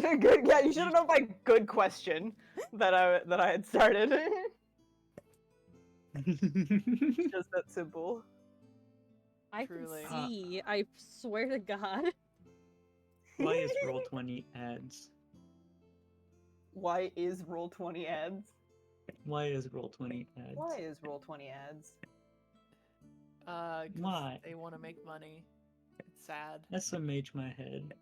Good. Yeah, you should have known by good question that I had started. Just that simple. I Truly. can see. I swear to God. Why is Roll20 ads? Why is Roll20 ads? Why is Roll20 ads? Why is Roll20 ads? 'Cause Why? they want to make money. It's sad. SMH my head.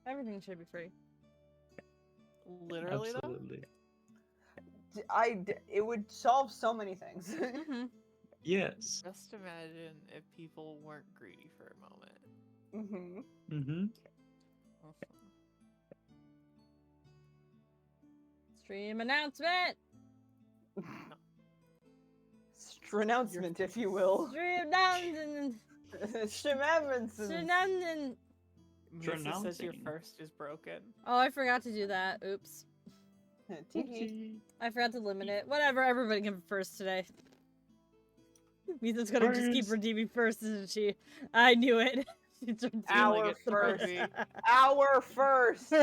Everything should be free. Literally, Absolutely. It would solve so many things. Mm-hmm. Yes. though. Just imagine if people weren't greedy for a moment. Mm-hmm. Mm-hmm. Stream announcement! Announcement, if you will. Stream announcement! Shenanigans. Shenanigans! Mrs. says your Pronouncing. first is broken. Oh, I forgot to do that. Oops. Tiki. I forgot to limit it. Whatever, everybody can first today. Misa's gonna just keep First. redeeming first, isn't she? I knew it. She's redeeming Our it the first. Me. Our first.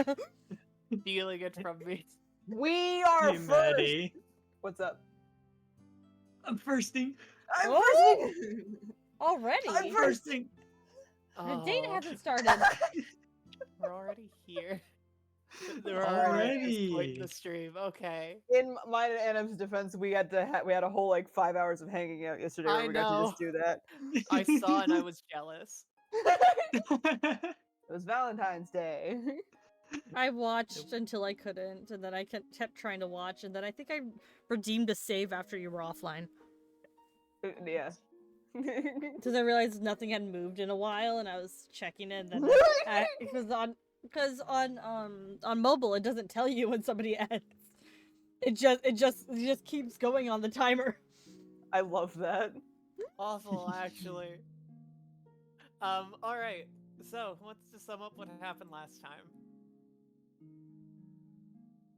Stealing it from me. We are Hey, first. Maddie. What's up? I'm firsting. I'm Oh! firsting. Already? I'm Firsting. The date Oh, hasn't started. we're already here. We're Already. at this point in the stream. Okay. In mine and Anna's defense, we had to we had a whole like 5 hours of hanging out yesterday where I we got to know. just do that. I saw and I was jealous. It was Valentine's Day. I watched until I couldn't, and then I kept trying to watch, and then I think I redeemed a save after you were offline. Yeah. Because I realized nothing had moved in a while, and I was checking it, and then because on mobile it doesn't tell you when somebody ends. It just keeps going on the timer. I love that. Awful, actually. Alright. So, let's just sum up what happened last time.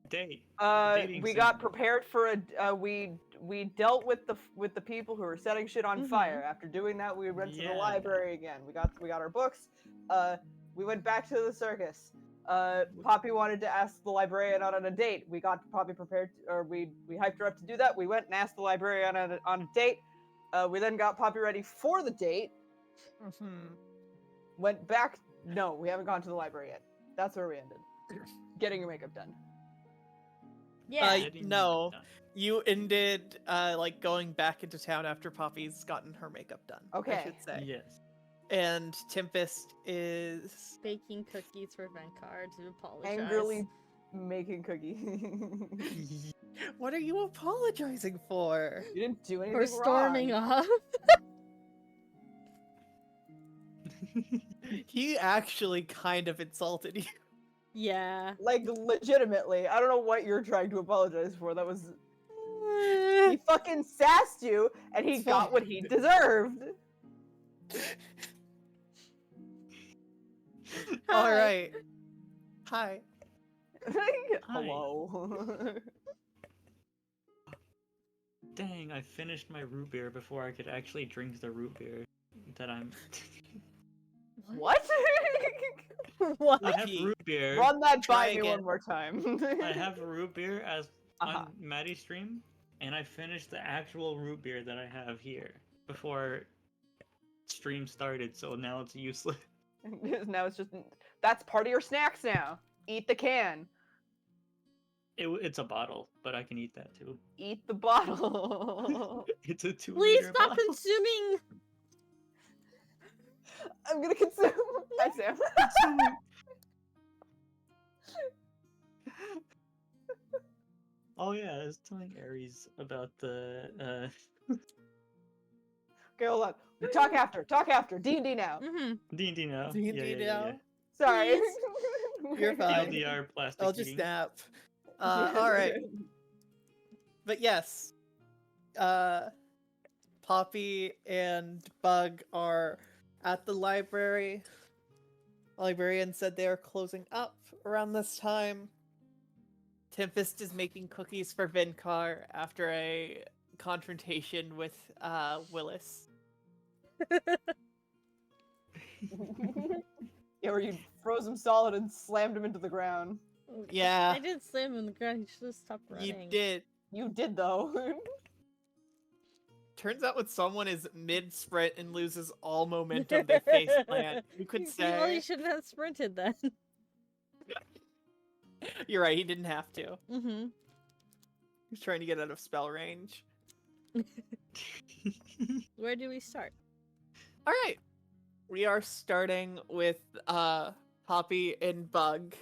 Date. We Dating got sim. prepared for a we dealt with the people who were setting shit on Mhm. fire. After doing that, we went to the Yeah. library again. We got our books. We went back to the circus. Poppy wanted to ask the librarian out on a date. We got Poppy prepared, or we hyped her up to do that. We went and asked the librarian on a date. We then got Poppy ready for the date. Went back. No, we haven't gone to the library yet. That's where we ended. Getting your makeup done. Yeah. Getting No. done. You ended, like, going back into town after Poppy's gotten her makeup done. Okay. I should say. Yes. And Tempest is... Baking cookies for Venkar to apologize. Angrily making cookie. What are you apologizing for? You didn't do anything For storming wrong. off. He actually kind of insulted you. Yeah. Like, legitimately. I don't know what you're trying to apologize for. That was... He fucking sassed you, and he It's got fine. what he deserved. Alright. Hi. Hello. Dang, I finished my root beer before I could actually drink the root beer that I'm. What? What? I have He- root beer. Run that Try by me again. one more time. I have root beer as Uh-huh. on Maddie's stream, and I finished the actual root beer that I have here before stream started, so now it's useless. Now it's just... That's part of your snacks now. Eat the can. It's a bottle, but I can eat that too. Eat the bottle. It's a 2 Please liter stop bottle. consuming. I'm gonna consume. Hi, Sam. Oh yeah, I was telling Aries about the Okay, hold on. We talk after. Talk after. D&D now. Mm-hmm. D&D now. D&D now? Sorry. You're fine. TLDR plastic. I'll just eating. nap. Alright. But yes. Poppy and Bug are at the library. The librarian said they are closing up around this time. Tempest is making cookies for Venkar after a confrontation with Willis. Yeah, where you froze him solid and slammed him into the ground. Yeah. I did slam him in the ground. He should have stopped running. You did. You did though. Turns out when someone is mid-sprint and loses all momentum, they face plant. You could Well, he say. shouldn't have sprinted then. You're right, he didn't have to. Mm-hmm. He's trying to get out of spell range. Where do we start? Alright. We are starting with Poppy and Bug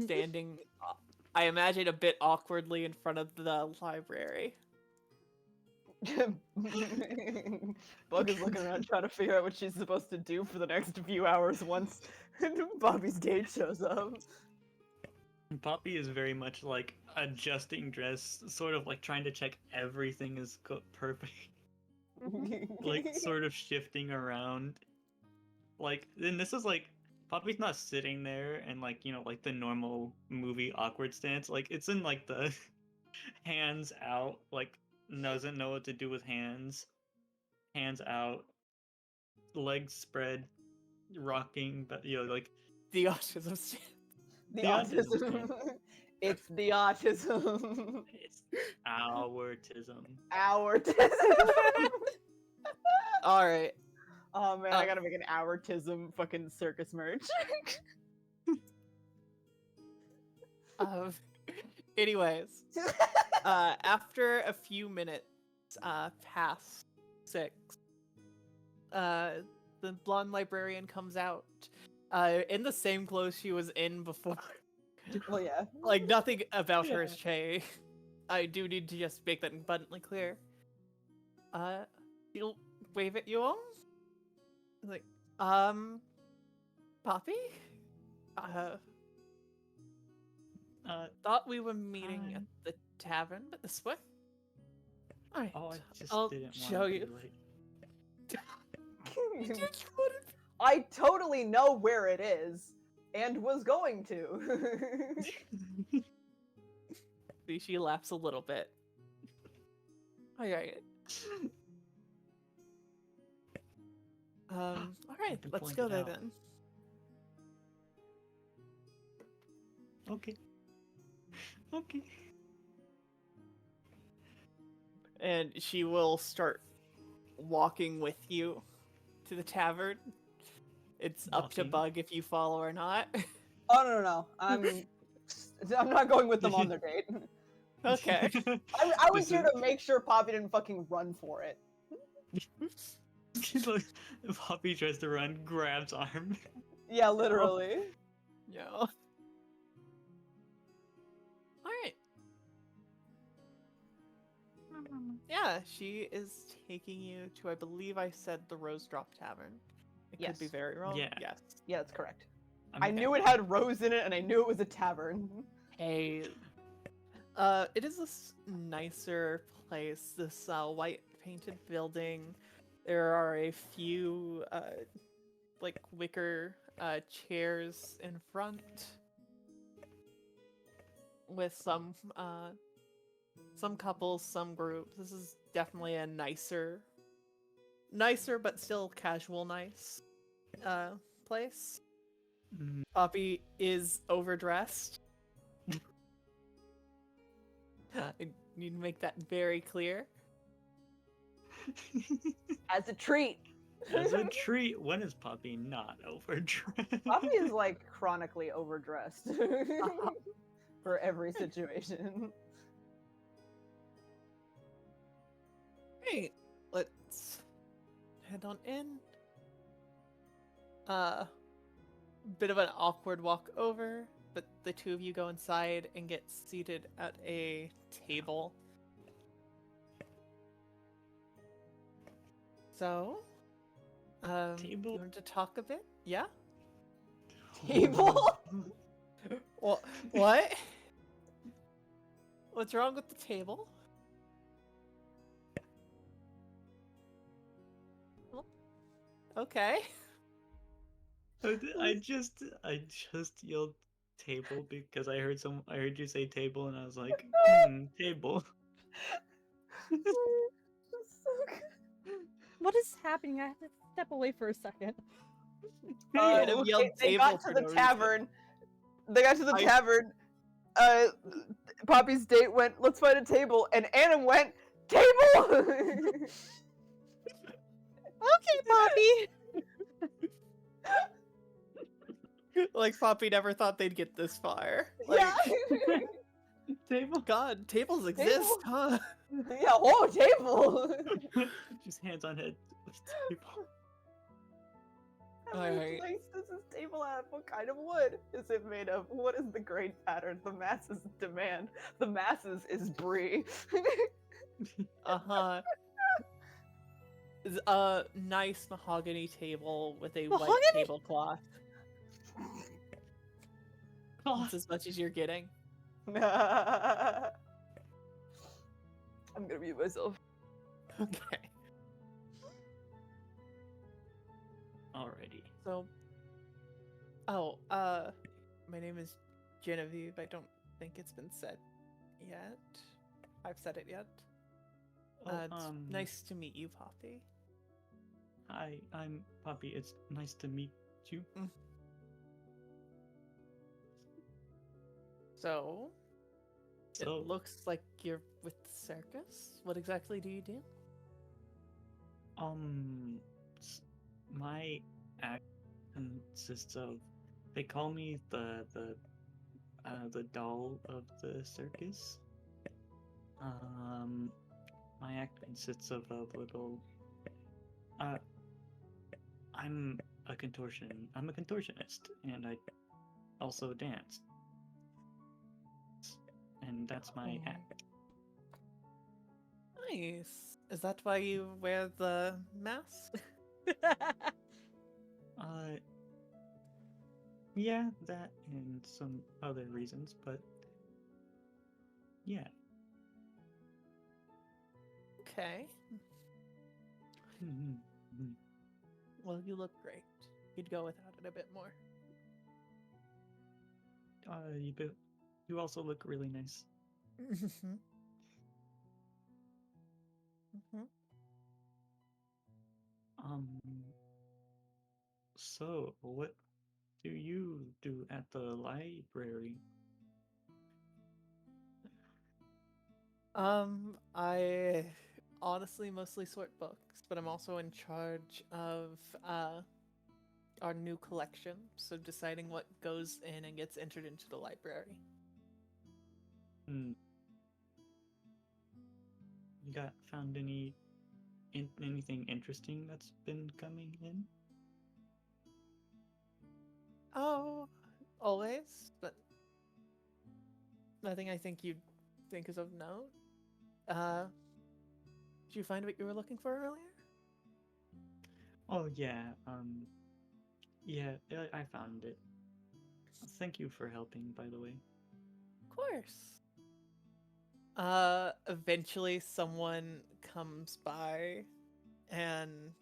standing, I imagine, a bit awkwardly in front of the library. Bug is looking around trying to figure out what she's supposed to do for the next few hours once Bobby's gate shows up. Poppy is very much like adjusting dress, sort of like trying to check everything is perfect, like sort of shifting around. Like, then this is like Poppy's not sitting there and like, you know, like the normal movie awkward stance. Like, it's in like the hands out, like doesn't know what to do with hands out, legs spread, rocking, but you know, like The autism stand. The The autism autism. It's the autism. it's autism. Autism. Alright. Oh man, I gotta make an autism fucking circus merch. Anyways, after a few minutes past 6, the blonde librarian comes out in the same clothes she was in before. Well, yeah. Like, nothing about her has changed. I do need to just make that abundantly clear. She'll wave at you all. Like, Poppy? Thought we were meeting at the tavern, but this way? Alright, Oh, I just I'll didn't want show to you. Be late. I totally know where it is, and was going to. See, she laughs a little bit. Alright. Alright, been let's go there pointed out. then. Okay. Okay. And she will start walking with you to the tavern. It's up to Walking? Bug if you follow or not. Oh no, I'm not going with them on their date. Okay. I was here to make sure Poppy didn't fucking run for it. She's like, Poppy tries to run, grabs arm. Yeah, literally. Yeah. Alright. Yeah, she is taking you to, I believe I said the Rose Drop Tavern. It could be Yes. very wrong. Yeah. Yes. Yeah, that's correct. I I mean, knew it had rose in it, and I knew it was a tavern. Hey. It is this nicer place, this white painted building. There are a few like wicker chairs in front with some couples, some groups. This is definitely a nicer but still casual nice place. Mm, Poppy is overdressed. I need to make that very clear. As a treat. As a treat, when is Poppy not overdressed? Poppy is like chronically overdressed for every situation. Hey, let's head on in. Bit of an awkward walk over, but the two of you go inside and get seated at a table. So, Table? you want to talk a bit? Yeah? Table? Well, what? What's wrong with the table? Okay. I just yelled table because I heard you say table and I was like, table. So good. What is happening? I have to step away for a second. Adam yelled They got table to for the no reason. tavern. They got to the I- tavern. Poppy's date went, let's find a table, and Anna went, table! Okay, Poppy. Like Poppy never thought they'd get this far. Like, Yeah. Table. God, tables exist, Table? huh? Yeah, oh, table! Just hands on head. Table. How many Alright. planks does this table have? What kind of wood is it made of? What is the grain pattern the masses demand? The masses is brie. Uh-huh. It's a nice mahogany table with a white Mahogany? tablecloth. Oh, That's as much as you're getting. I'm gonna mute myself. Okay. alrighty. So, my name is Genevieve. I don't think it's been said yet. I've said it yet. Oh, It's nice to meet you, Poppy. Hi, I'm Poppy. It's nice to meet you. So, So- it looks like you're with the circus. What exactly do you do? My act consists of. They call me the doll of the circus. My act consists of a little. I'm a contortionist, and I also dance. And that's my Oh. act. Nice. Is that why you wear the mask? Yeah, that and some other reasons, but yeah. Okay. Well, you look great. You'd go without it a bit more. You also look really nice. Mm-hmm. Mm-hmm. So what do you do at the library? I honestly mostly sort books, but I'm also in charge of our new collection, so deciding what goes in and gets entered into the library. You found anything interesting that's been coming in? Oh, always, but nothing I think you'd think is of note. Did you find what you were looking for earlier? Oh yeah, yeah, I found it. Thank you for helping, by the way. Of course. Eventually someone comes by and,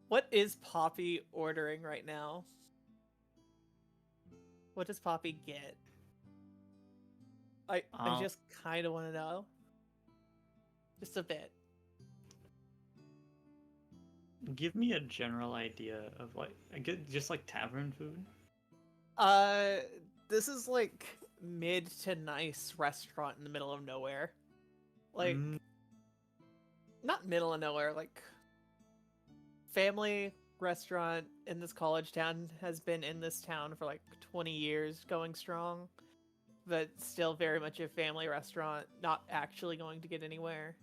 what is Poppy ordering right now? What does Poppy get? I just kind of want to know. Just a bit. Give me a general idea of just like tavern food. This is like mid to nice restaurant in the middle of nowhere. Like, not middle of nowhere, like family restaurant in this college town, has been in this town for like 20 years going strong, but still very much a family restaurant, not actually going to get anywhere.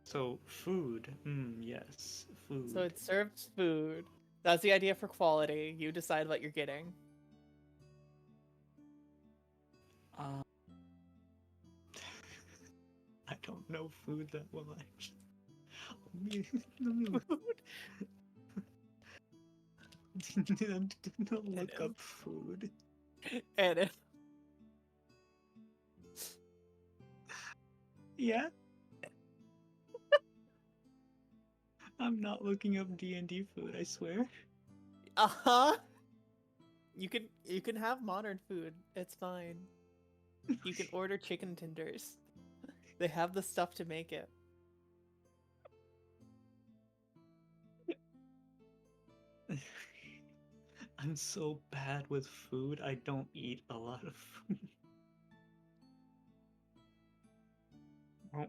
So food. Yes, food. So it serves food. That's the idea for quality. You decide what you're getting. I don't know food that well, actually. Let me look up food. And Yeah. I'm not looking up D&D food, I swear. uh-huh. You can have modern food. It's fine. You can order chicken tenders. They have the stuff to make it. I'm so bad with food. I don't eat a lot of food. Oh.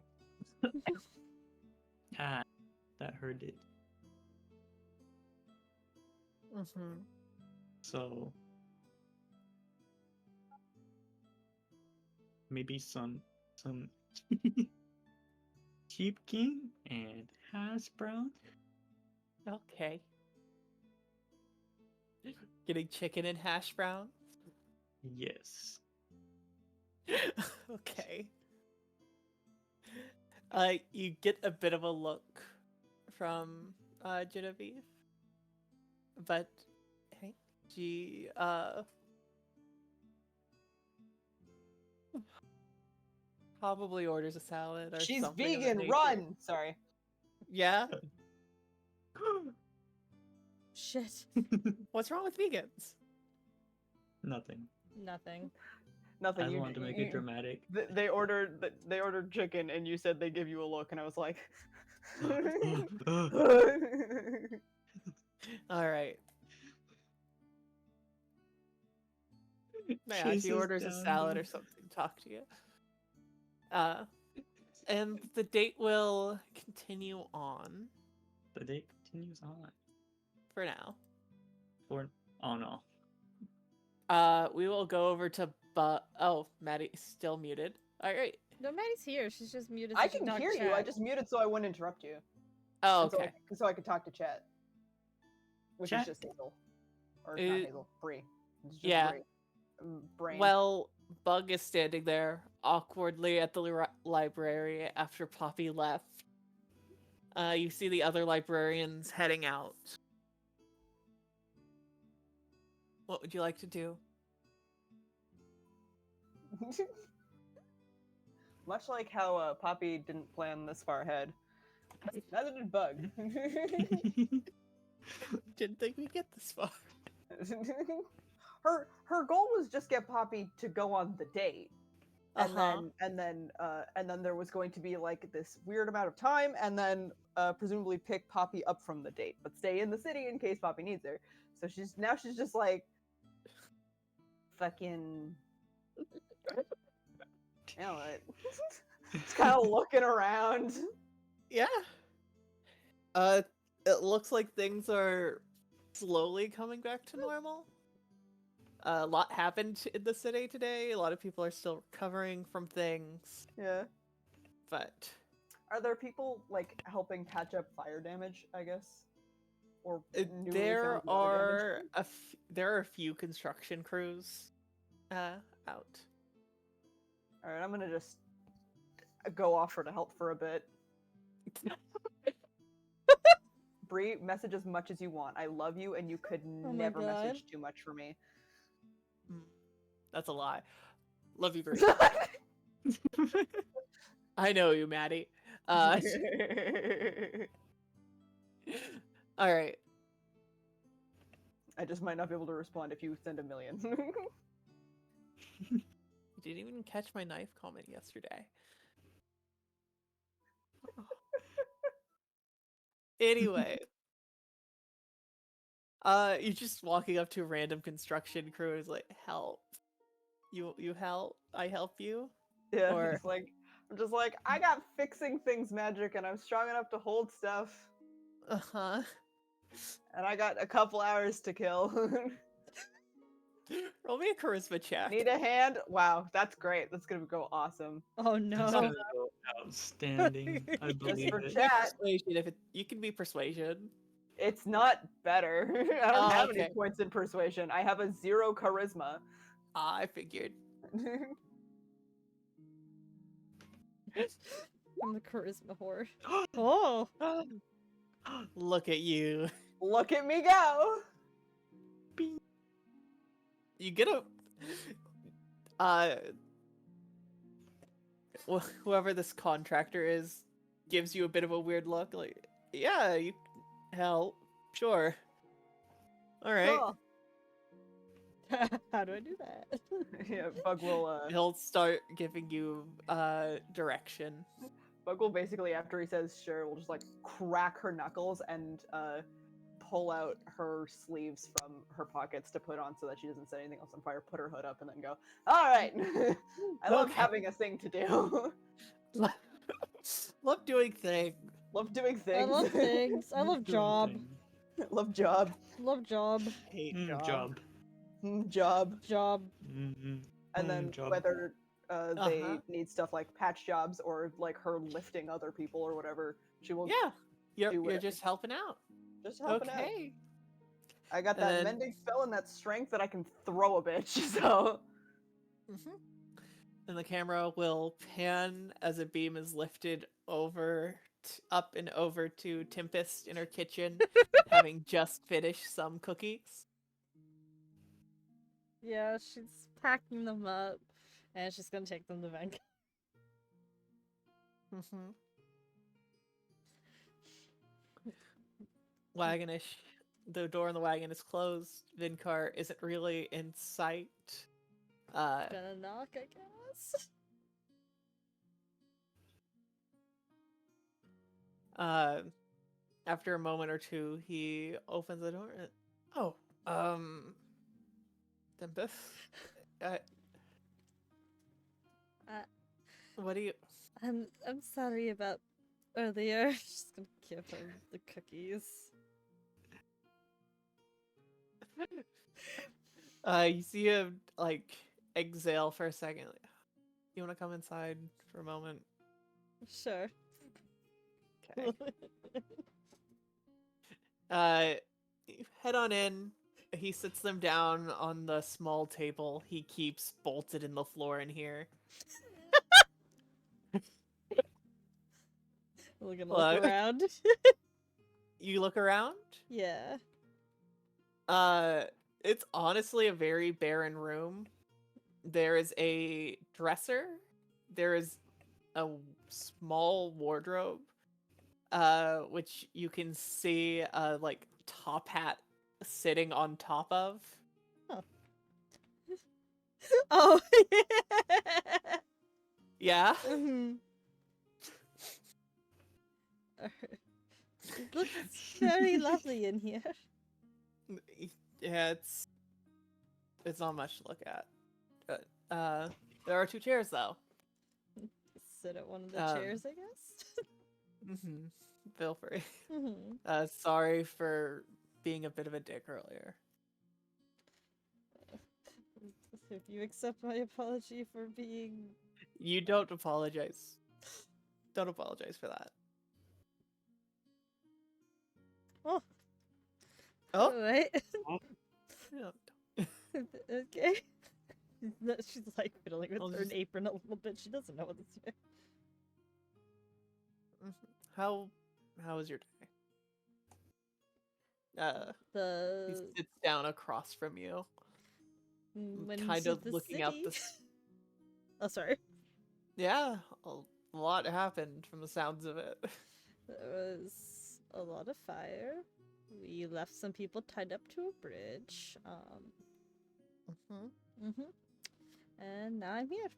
Ah, that hurted. Mm-hmm. So maybe some chicken and hash brown. Okay. Getting chicken and hash brown. Yes. Okay. You get a bit of a look from Genevieve, but hey, she probably orders a salad or She's something of that vegan. nature. Run. Sorry. Yeah. Shit. What's wrong with vegans? Nothing. Nothing. Nothing. I You wanted to make it dramatic. They ordered chicken, and you said they give you a look, and I was like. All right. Yeah, she Chases orders a down salad the- or something. Talk to you. And the date will continue on The date continues on. for now. Oh no. We will go over to oh, Maddie's still muted. All right. No, Maddie's here. She's just muted. I so she can talk hear chat. you. I just muted so I wouldn't interrupt you. Oh, And okay. so I could talk to chat. Which Chat? is just Hazel. Or not It- Hazel. Bree. It's just Yeah. Bree. Brain. Well, Bug is standing there awkwardly at the library after Poppy left. You see the other librarians heading out. What would you like to do? Much like how Poppy didn't plan this far ahead. Neither did Bug. Didn't think we'd get this far. her goal was just get Poppy to go on the date. And Uh-huh. then there was going to be like this weird amount of time, and then presumably pick Poppy up from the date, but stay in the city in case Poppy needs her. So she's just like fucking you know what? Just kind of looking around. Yeah. It looks like things are slowly coming back to normal. A lot happened in the city today. A lot of people are still recovering from things, Yeah. but Are there people like helping patch up fire damage, I guess? Or newly there found water are there are a few construction crews out. All right, I'm gonna just go offer to help for a bit. Bree, message as much as you want. I love you, and you could my never God. message too much for me. That's a lie. Love you, Bruce. I know you, Maddie. All right. I just might not be able to respond if you send a million. You didn't even catch my knife comment yesterday. Anyway. You're just walking up to a random construction crew and is like, help. You help? I help you? Yeah, Or- I'm just like, I got fixing things magic, and I'm strong enough to hold stuff, Uh-huh. and I got a couple hours to kill. Roll me a charisma check. Need a hand? Wow, that's great. That's gonna go awesome. Oh That's no. gonna go outstanding. I believe for it. chat. Persuasion, if you can be persuasion. It's not better. I don't Oh, have okay. any points in persuasion. I have a 0 charisma. I figured. I'm the charisma horde. Oh. Look at you. Look at me go! You get a whoever this contractor is gives you a bit of a weird look, like, yeah, you help, sure. All right. Cool. How do I do that? Yeah, Bug will He'll start giving you direction. basically, after he says sure, will just like crack her knuckles and pull out her sleeves from her pockets to put on so that she doesn't set anything else on fire, put her hood up, and then go, all right. I love Okay. having a thing to do. Love doing things. Love doing I things. love things. I love Doing job. things. Love job. Love job. Hate Job. Job. Job. Mm-hmm. And then Job. whether they Uh-huh. need stuff like patch jobs or like her lifting other people or whatever, she will Yeah, you're do whatever. just helping out. Just helping out. Okay. I got And that then- mending spell and that strength that I can throw a bitch, so And the camera will pan as a beam is lifted over, up and over to Tempest in her kitchen, having just finished some cookies. Yeah, she's packing them up, and she's gonna take them to Venk. Mm-hmm. Wagonish. The door in the wagon is closed. Vinkar isn't really in sight. Gonna knock, I guess. After a moment or two, he opens the door. Oh, Tempest. Uh, what do you? I'm sorry about earlier. Just gonna give her the cookies. You see him like exhale for a second. Like, you want to come inside for a moment? Sure. Okay. Head on in. He sits them down on the small table he keeps bolted in the floor in here. We're gonna What? look around. You look around. Yeah. It's honestly a very barren room. There is a dresser. There is a small wardrobe, which you can see a like top hat sitting on top of. Oh. Yeah. Mhm. It looks very lovely in here. Yeah, it's not much to look at. But there are 2 chairs though. Sit at one of the Um, chairs, I guess. Mm-hmm. Feel free. Mhm. Sorry for being a bit of a dick earlier. If you accept my apology for being... You don't apologize. Don't apologize for that. Oh, Oh, alright. yeah. Okay. She's like fiddling with I'll her just- apron a little bit. She doesn't know what to do. How was your day? He The sits down across from you, when kind to of the looking out city. the. Oh, sorry. Yeah, a lot happened from the sounds of it. There was a lot of fire. We left some people tied up to a bridge. And now I'm here.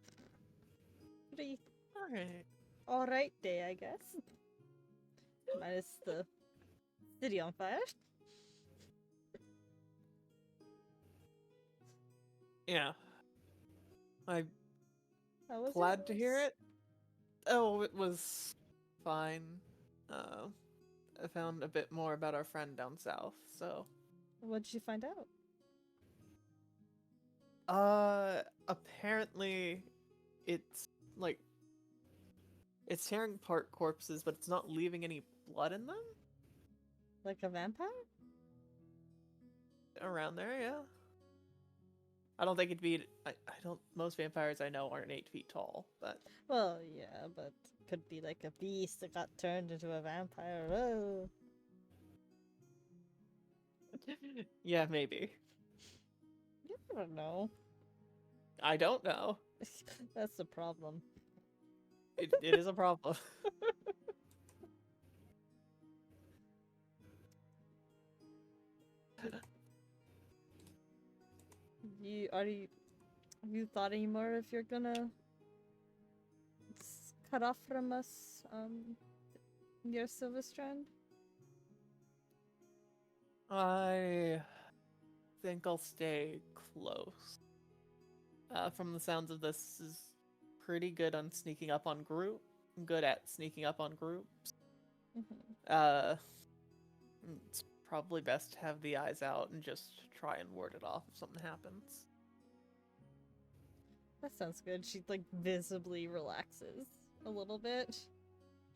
Pretty Alright. alright day, I guess. Minus the city on fire. Yeah. I'm How was glad to hear yours? it. Oh, it was fine. I found a bit more about our friend down south, so. What did you find out? Apparently it's like it's tearing apart corpses, but it's not leaving any blood in them? Like a vampire? Around there, yeah. I don't think it'd be I don't most vampires I know aren't 8 feet tall, but Well, yeah, but could be like a beast that got turned into a vampire. Oh. yeah, maybe. You never know. I don't know. That's the problem. It is a problem. have you thought anymore if you're gonna cut off from us, your silver strand? I think I'll stay close. From the sounds of this is pretty good on sneaking up on good at sneaking up on groups. Mm-hmm. It's probably best to have the eyes out and just try and ward it off if something happens. That sounds good. She like visibly relaxes a little bit.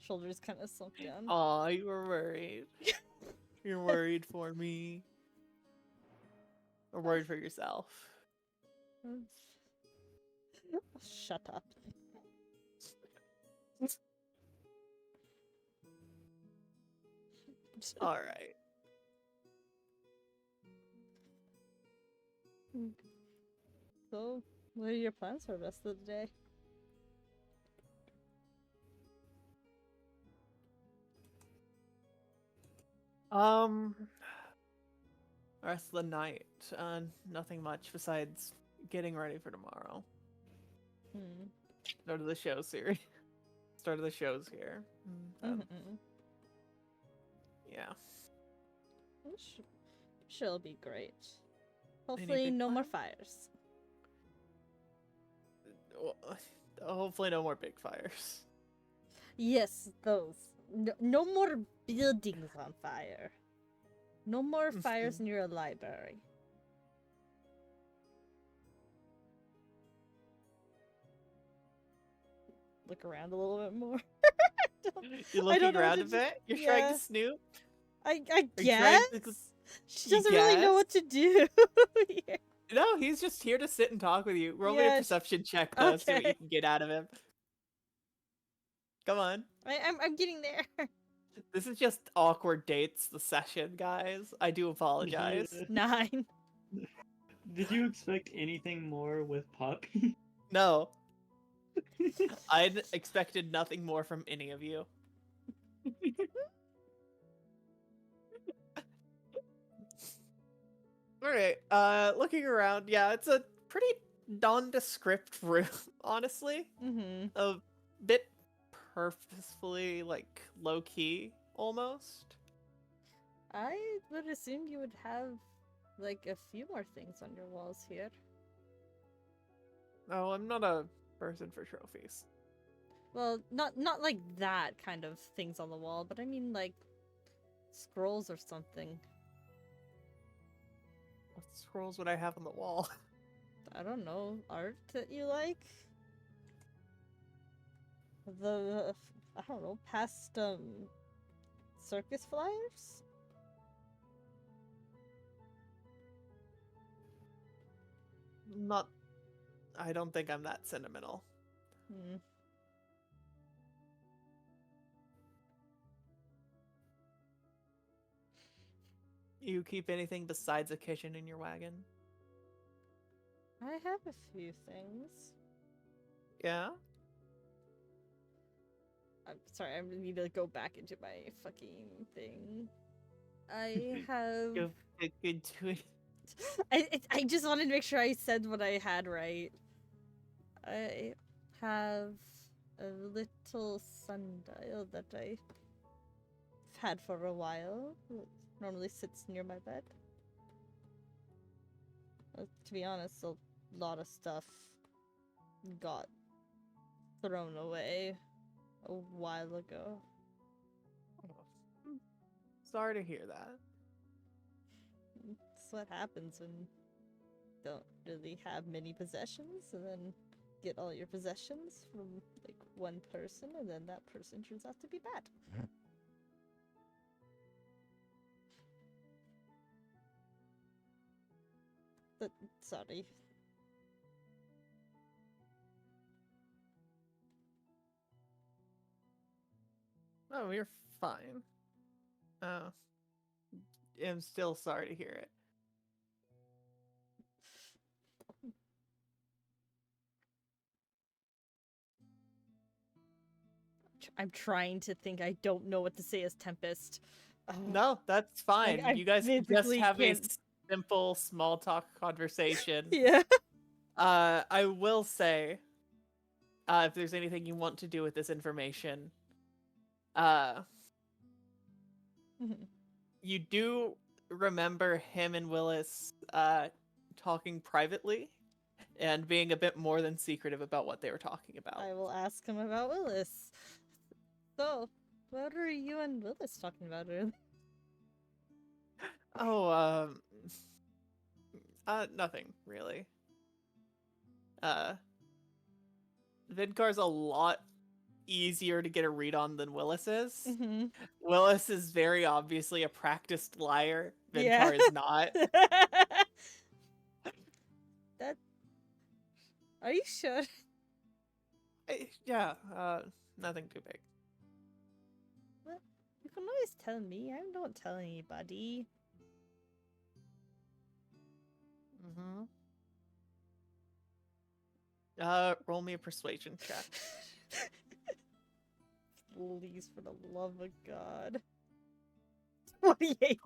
Shoulders kind of sunk down. Aw, you were worried. You're worried for me. Or worried for yourself. Shut up. Alright. So, what are your plans for the rest of the day? Rest of the night. Nothing much besides getting ready for tomorrow. Start of the show series. Start of the shows here. Yeah. She'll be great. Hopefully, big no more plans? fires. Well, hopefully no more big fires. Yes, those. No more buildings on fire. No more fires in your library. Look around a little bit more. You're I don't looking know around what a to bit? You're yeah. trying to snoop? I you trying guess? to- She you doesn't really know guess? what to do. here. No, he's just here to sit and talk with you. Roll me Yeah, a perception check, though, see what you okay. can get out of him. Come on. I'm getting there. This is just awkward dates, the session, guys. I do apologize. Yeah. 9. Did you expect anything more with Poppy? No. I expected nothing more from any of you. Alright, looking around, yeah, it's a pretty nondescript room, honestly. Mm-hmm. A bit purposefully, like, low-key, almost. I would assume you would have, like, a few more things on your walls here. Oh, I'm not a person for trophies. Well, not like that kind of things on the wall, but I mean, like, scrolls or something. What scrolls would I have on the wall? I don't know, art that you like? The, I don't know, past, circus flyers? Not... I don't think I'm that sentimental. Hmm. You keep anything besides a kitchen in your wagon? I have a few things. Yeah? I'm sorry, I need to go back into my fucking thing. I have... Go back into it. I just wanted to make sure I said what I had right. I have a little sundial that I've had for a while. It normally sits near my bed. To be honest, a lot of stuff got thrown away a while ago. Sorry to hear that. That's what happens when you don't really have many possessions, and then get all your possessions from like one person, and then that person turns out to be bad. But sorry. Oh, you're fine. Oh. I'm still sorry to hear it. I'm trying to think. I don't know what to say as Tempest. No, that's fine. I You guys can just physically have a can't- simple small talk conversation. Yeah. I will say, if there's anything you want to do with this information, you do remember him and Willis talking privately and being a bit more than secretive about what they were talking about. I will ask him about Willis. So, what are you and Willis talking about earlier? Oh, nothing really. Vidkar's a lot easier to get a read on than Willis is. Mm-hmm. Willis is very obviously a practiced liar. Vidkar Yeah. is not. That. Are you sure? Yeah, nothing too big. What? You can always tell me. I don't tell anybody. Mm-hmm. Roll me a persuasion check. Please, for the love of God. 28.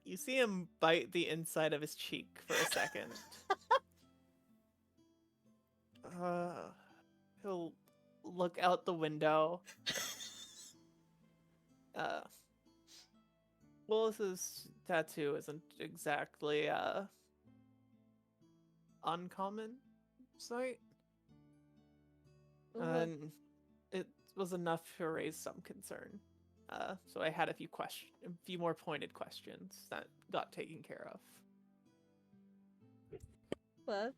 You see him bite the inside of his cheek for a second. He'll look out the window. Willis's tattoo isn't exactly, uncommon sight. And it was enough to raise some concern. So I had a few more pointed questions that got taken care of. Well,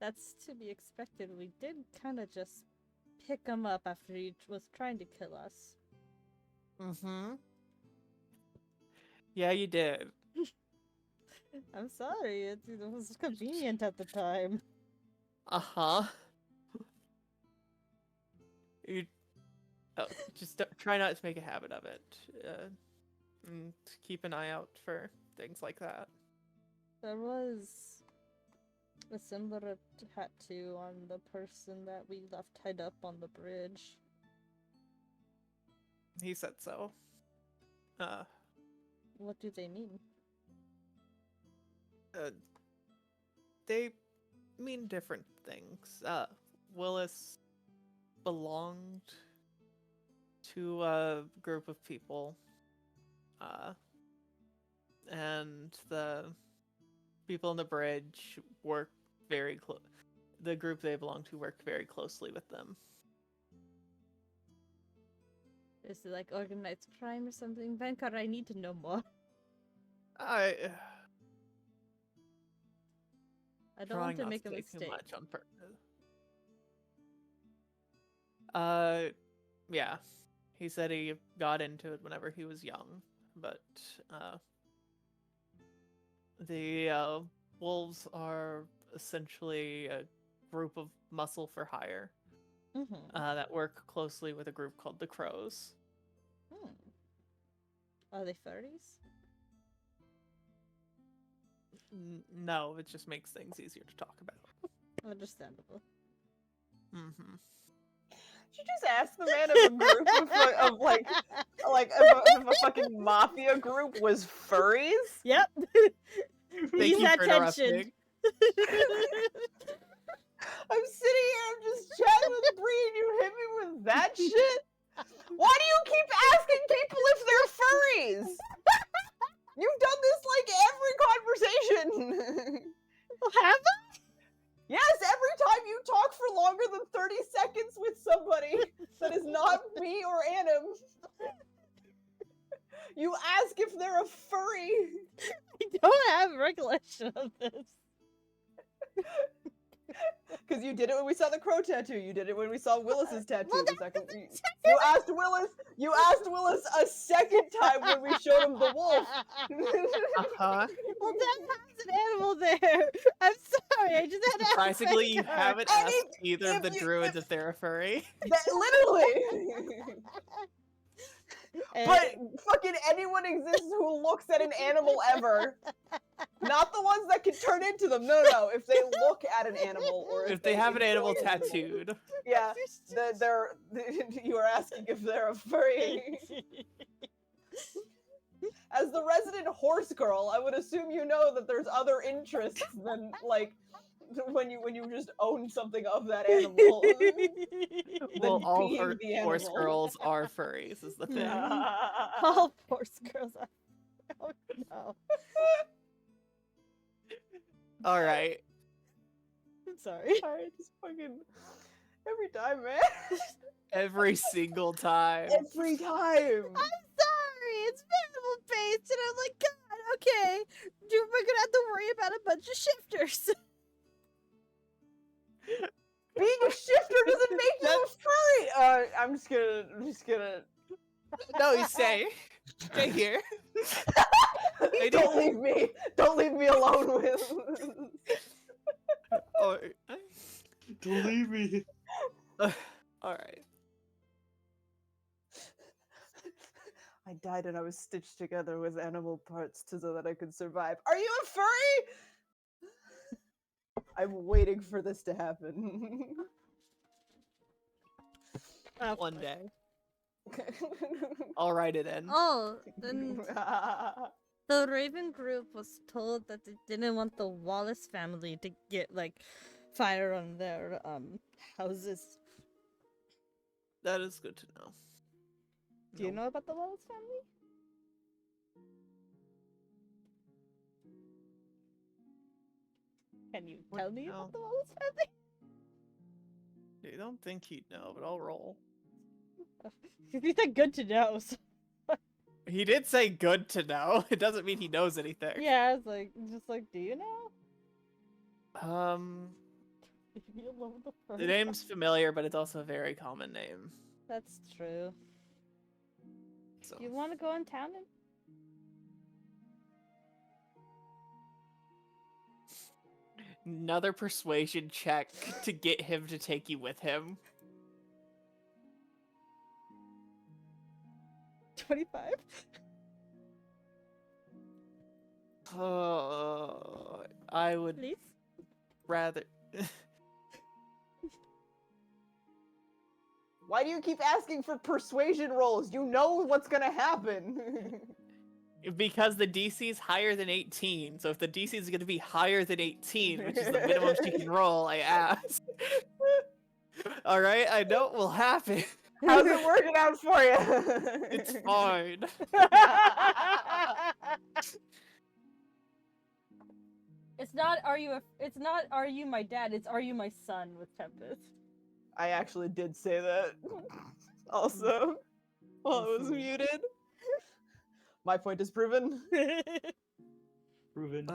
that's to be expected. We did kind of just pick him up after he was trying to kill us. Mm-hmm. Yeah, you did. I'm sorry, it was convenient at the time. Uh-huh. You just try not to make a habit of it. And keep an eye out for things like that. There was a similar tattoo on the person that we left tied up on the bridge. He said so. What do they mean? They mean different things. Willis belonged to a group of people. And the people on the bridge work very close. The group they belong to work very closely with them. Is it like organized crime or something? Venkar, I need to know more. I don't want to make a say mistake. too much on purpose. Yeah. He said he got into it whenever he was young, but the wolves are essentially a group of muscle for hire that work closely with a group called the Crows. Are they furries? No, it just makes things easier to talk about. Understandable. Mm-hmm. Did you just ask the man if a group if a fucking mafia group was furries? Yep. Thank He's you for attention. interrupting. I'm sitting here, I'm just chatting with Bree, and you hit me with that shit? Why do you keep asking people if they're furries? You've done this like every conversation. Have I? Yes, every time you talk for longer than 30 seconds with somebody that is not me or Annam, you ask if they're a furry. I don't have recollection of this. Because you did it when we saw the crow tattoo. You did it when we saw Willis's tattoo. Well, The second you asked Willis. You asked Willis a second time when we showed him the wolf. Uh-huh. Well, that has an animal there. I'm sorry, I just had to ask. Surprisingly, you Venkar. haven't And asked either of the if you- druids if they're a furry. Literally. And- But fucking anyone exists who looks at an animal ever. Not the ones that can turn into them. No. If they look at an animal or If they have an animal enjoy tattooed. yeah, they're you are asking if they're a furry. As the resident horse girl, I would assume you know that there's other interests than like when you just own something of that animal. Well, than all being the horse animal. girls are furries, is the thing. All horse girls are. Oh no. All right. I'm sorry. Alright, just fucking every time, man. Every single time. Every time. Sorry, it's animal based, and I'm like, God, okay, we're gonna have to worry about a bunch of shifters. Being a shifter doesn't make you a furry. I'm just gonna. No, you stay. Stay here. Don't leave me. Don't leave me alone with. Oh, Don't leave me. all right. I died and I was stitched together with animal parts so that I could survive. Are you a furry? I'm waiting for this to happen. One day. I'll write it in. Oh, then the Raven group was told that they didn't want the Wallace family to get like fire on their houses. That is good to know. Do you know about the Wallace family? Can you tell me No. about the Wallace family? I don't think he'd know, but I'll roll. You said good to know. So He did say good to know. It doesn't mean he knows anything. yeah, it's like just like, do you know? Leave me alone with the The furry name's familiar, but it's also a very common name. That's true. So You want to go in town and another persuasion check to get him to take you with him. 25? I would Please? rather. Why do you keep asking for persuasion rolls? You know what's gonna happen. Because the DC is higher than 18, so if the DC is going to be higher than 18, which is the minimum she can roll, I ask. Alright, I know it will happen. How's it working out for you? It's fine. It's not are you my dad, it's are you my son with Tempest. I actually did say that. Also, while it was muted. My point is proven. Proven.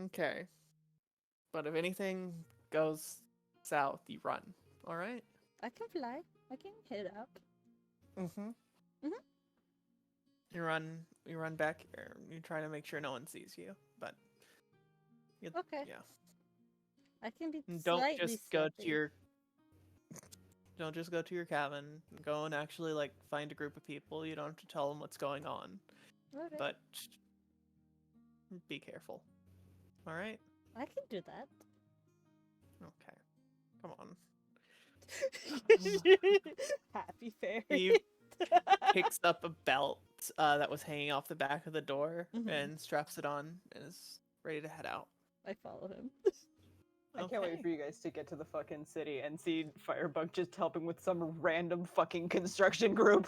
Okay. But if anything goes south, you run. Alright? I can fly. I can head up. Mm-hmm. Mhm. You run back here. You try to make sure no one sees you, but Okay. yeah. I can be Don't slightly just go to stealthy. your Don't just go to your cabin. Go and actually like find a group of people. You don't have to tell them what's going on, Okay. but be careful. All right? I can do that. Okay. Come on. Happy fairy. He picks up a belt that was hanging off the back of the door Mhm. and straps it on and is ready to head out. I follow him. I can't wait for you guys to get to the fucking city and see Firebug just helping with some random fucking construction group.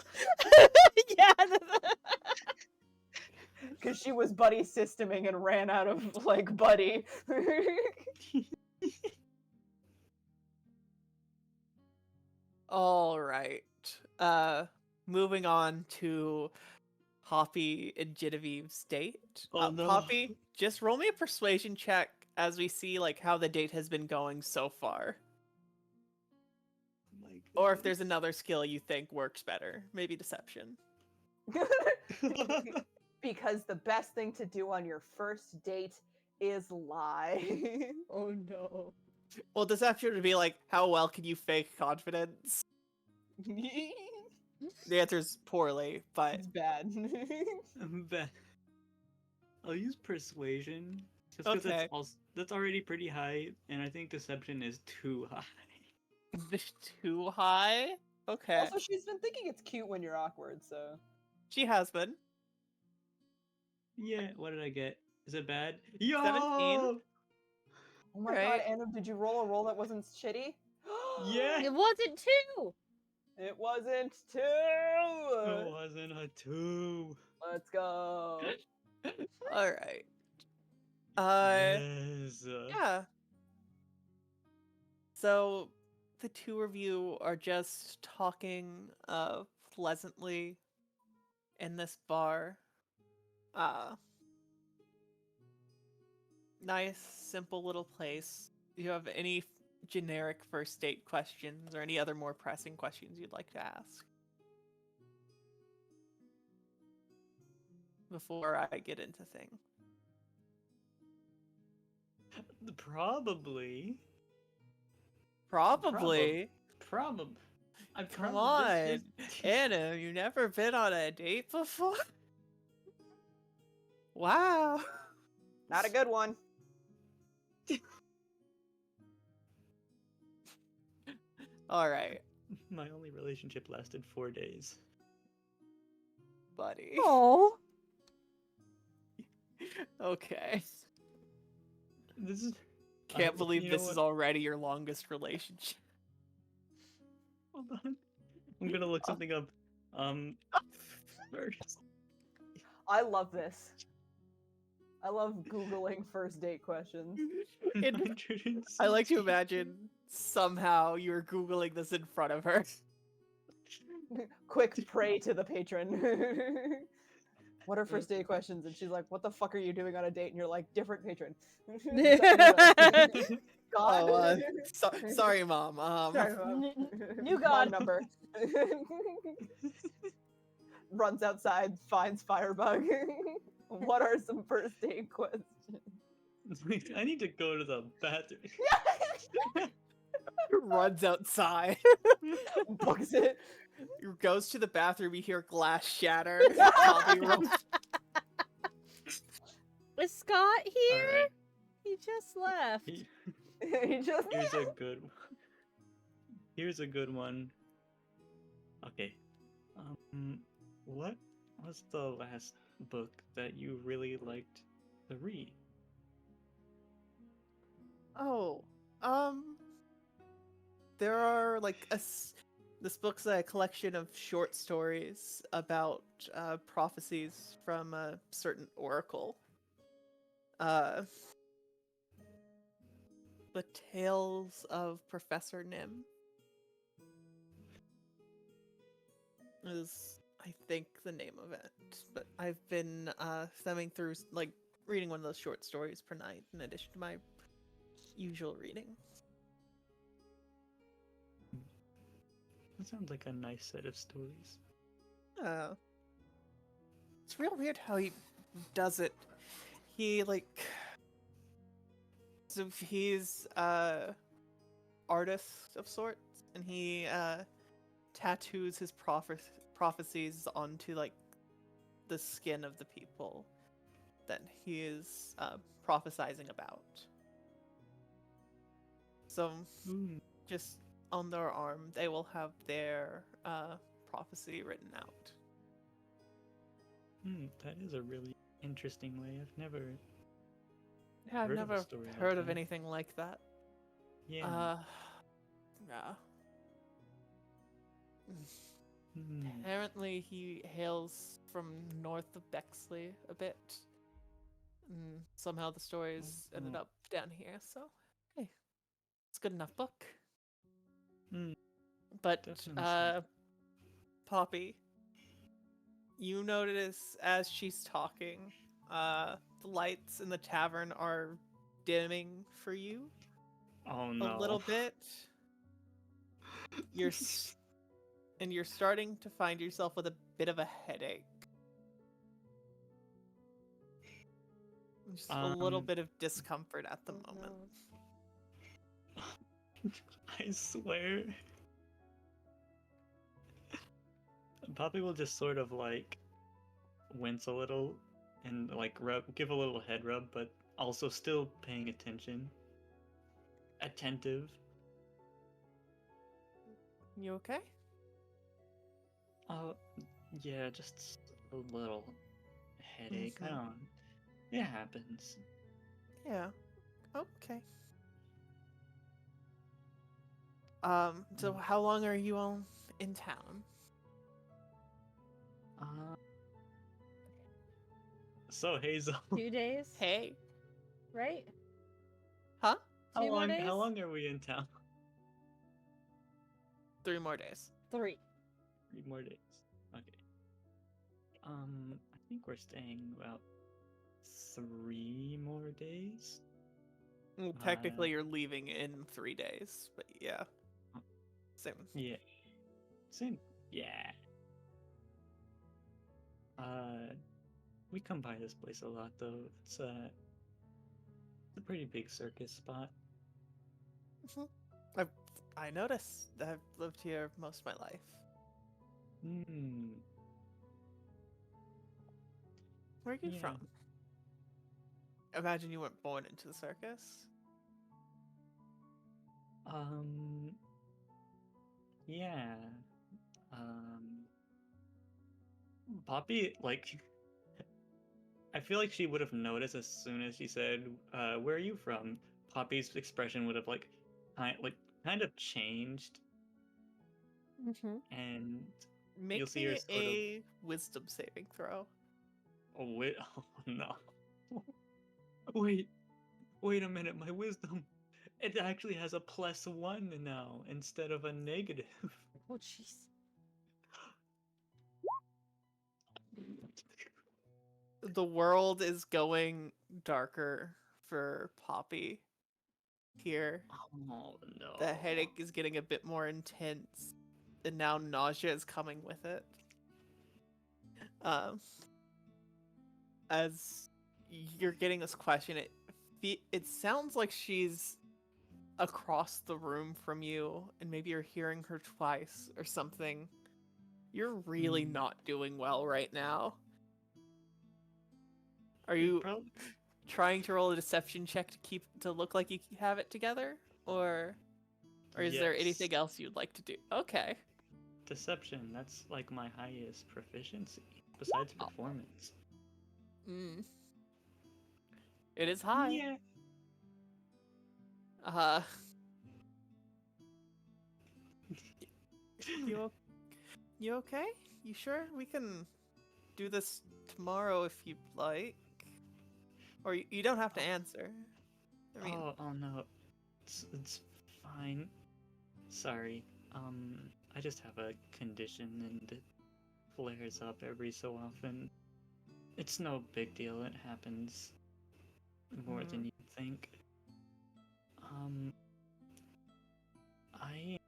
Yeah. Because she was buddy systeming and ran out of, like, buddy. All right. Moving on to Poppy and Genevieve's date. Oh, no. Poppy, just roll me a persuasion check as we see like how the date has been going so far. My Or if there's another skill you think works better, maybe deception. goodness. Because the best thing to do on your first date is lie. Oh no. Well, deception would be like, how well can you fake confidence? The answer is poorly, but It's bad. But I'll use persuasion just because okay. that's already pretty high, and I think deception is too high. Too high? Okay. Also, she's been thinking it's cute when you're awkward, so. She has been. Yeah, what did I get? Is it bad? Yo! 17? Oh my god, Right. Anna, did you roll a roll that wasn't shitty? Yeah! It wasn't two. It wasn't two! It wasn't a 2. Let's go. Alright. Yes. Yeah. So the two of you are just talking pleasantly in this bar. Nice, simple little place. Do you have any generic first date questions or any other more pressing questions you'd like to ask? Before I get into things. Probably. Probably. Probably. Come on, Anna, you never been on a date before? Wow. Not a good one. All right, My only relationship lasted 4 days. buddy. Oh. Okay. This is. Can't believe you know this is what? already your longest relationship. Hold on. I'm gonna look something up. First. I love this. I love Googling first date questions. I like to imagine somehow you're Googling this in front of her. Quick pray to the patron. What are first date questions? And she's like, what the fuck are you doing on a date? And you're like, different patron. God. Oh, sorry, Mom. Sorry, Mom. New Mom God. number. Runs outside, finds Firebug. What are some first date questions? I need to go to the bathroom. Runs outside. Books it. Goes to the bathroom. You hear glass shatter. Bobby rolls. Is Scott here? Alright. He just left. He just. Here's a good one. Here's a good one. Okay. What was the last book that you really liked to read? Oh, there are like this book's a collection of short stories about prophecies from a certain oracle. The Tales of Professor Nim is, I think, the name of it. But I've been thumbing through, like, reading one of those short stories per night in addition to my usual reading. That sounds like a nice set of stories. It's real weird how he does it. He, like... So he's artist of sorts, and he tattoos his prophecies onto, like, the skin of the people that he is prophesizing about. So, just on their arm, they will have their prophecy written out. That is a really interesting way. I've never Yeah, I've heard of a never story like heard of that. anything like that. Yeah. Yeah. Hmm. Apparently, he hails from north of Bexley a bit. Somehow the stories ended up down here, so hey, it's a good enough book. But Definitely. Poppy, you notice as she's talking, the lights in the tavern are dimming for you Oh no. a little bit. You're starting to find yourself with a bit of a headache. Just a little bit of discomfort at the moment. I swear. Poppy will just sort of like wince a little and like give a little head rub, but also still paying attention. Attentive. You okay? Uh, yeah, just a little headache. I Mhm. don't. It happens. Yeah. Okay. So Mm. how long are you all in town? Uh, so Hazel, 2 days, Hey. right? Huh? 2 more days? how long are we in town? 3 more days. 3. 3 more days. Okay. I think we're staying about 3 more days. Well, technically, you're leaving in 3 days, but yeah. Same. Yeah. Same. Yeah. We come by this place a lot though. It's a pretty big circus spot. I noticed. I've lived here most of my life. Hmm. Where are you Yeah. from? Imagine you weren't born into the circus. Yeah. Um. Poppy, like, I feel like she would have noticed as soon as she said, "Where are you from?" Poppy's expression would have kind of changed, Mm-hmm. and you'll Make see her me sort of. a wisdom saving throw. Oh wait! Oh no! Wait a minute! My wisdom. It actually has a +1 now instead of a negative. Oh, jeez. The world is going darker for Poppy here. Oh no. The headache is getting a bit more intense, and now nausea is coming with it. Um, as you're getting this question, it sounds like she's across the room from you, and maybe you're hearing her twice or something. You're really not doing well right now. Are you Probably trying to roll a deception check to look like you have it together, or is there yes. anything else you'd like to do? Okay. Deception. That's like my highest proficiency besides Oh. performance. It is high. Yeah. You okay? You sure? We can do this tomorrow if you'd like. Or you don't have to answer. I mean, Oh no. It's fine. Sorry. I just have a condition and it flares up every so often. It's no big deal. It happens more than you'd think. I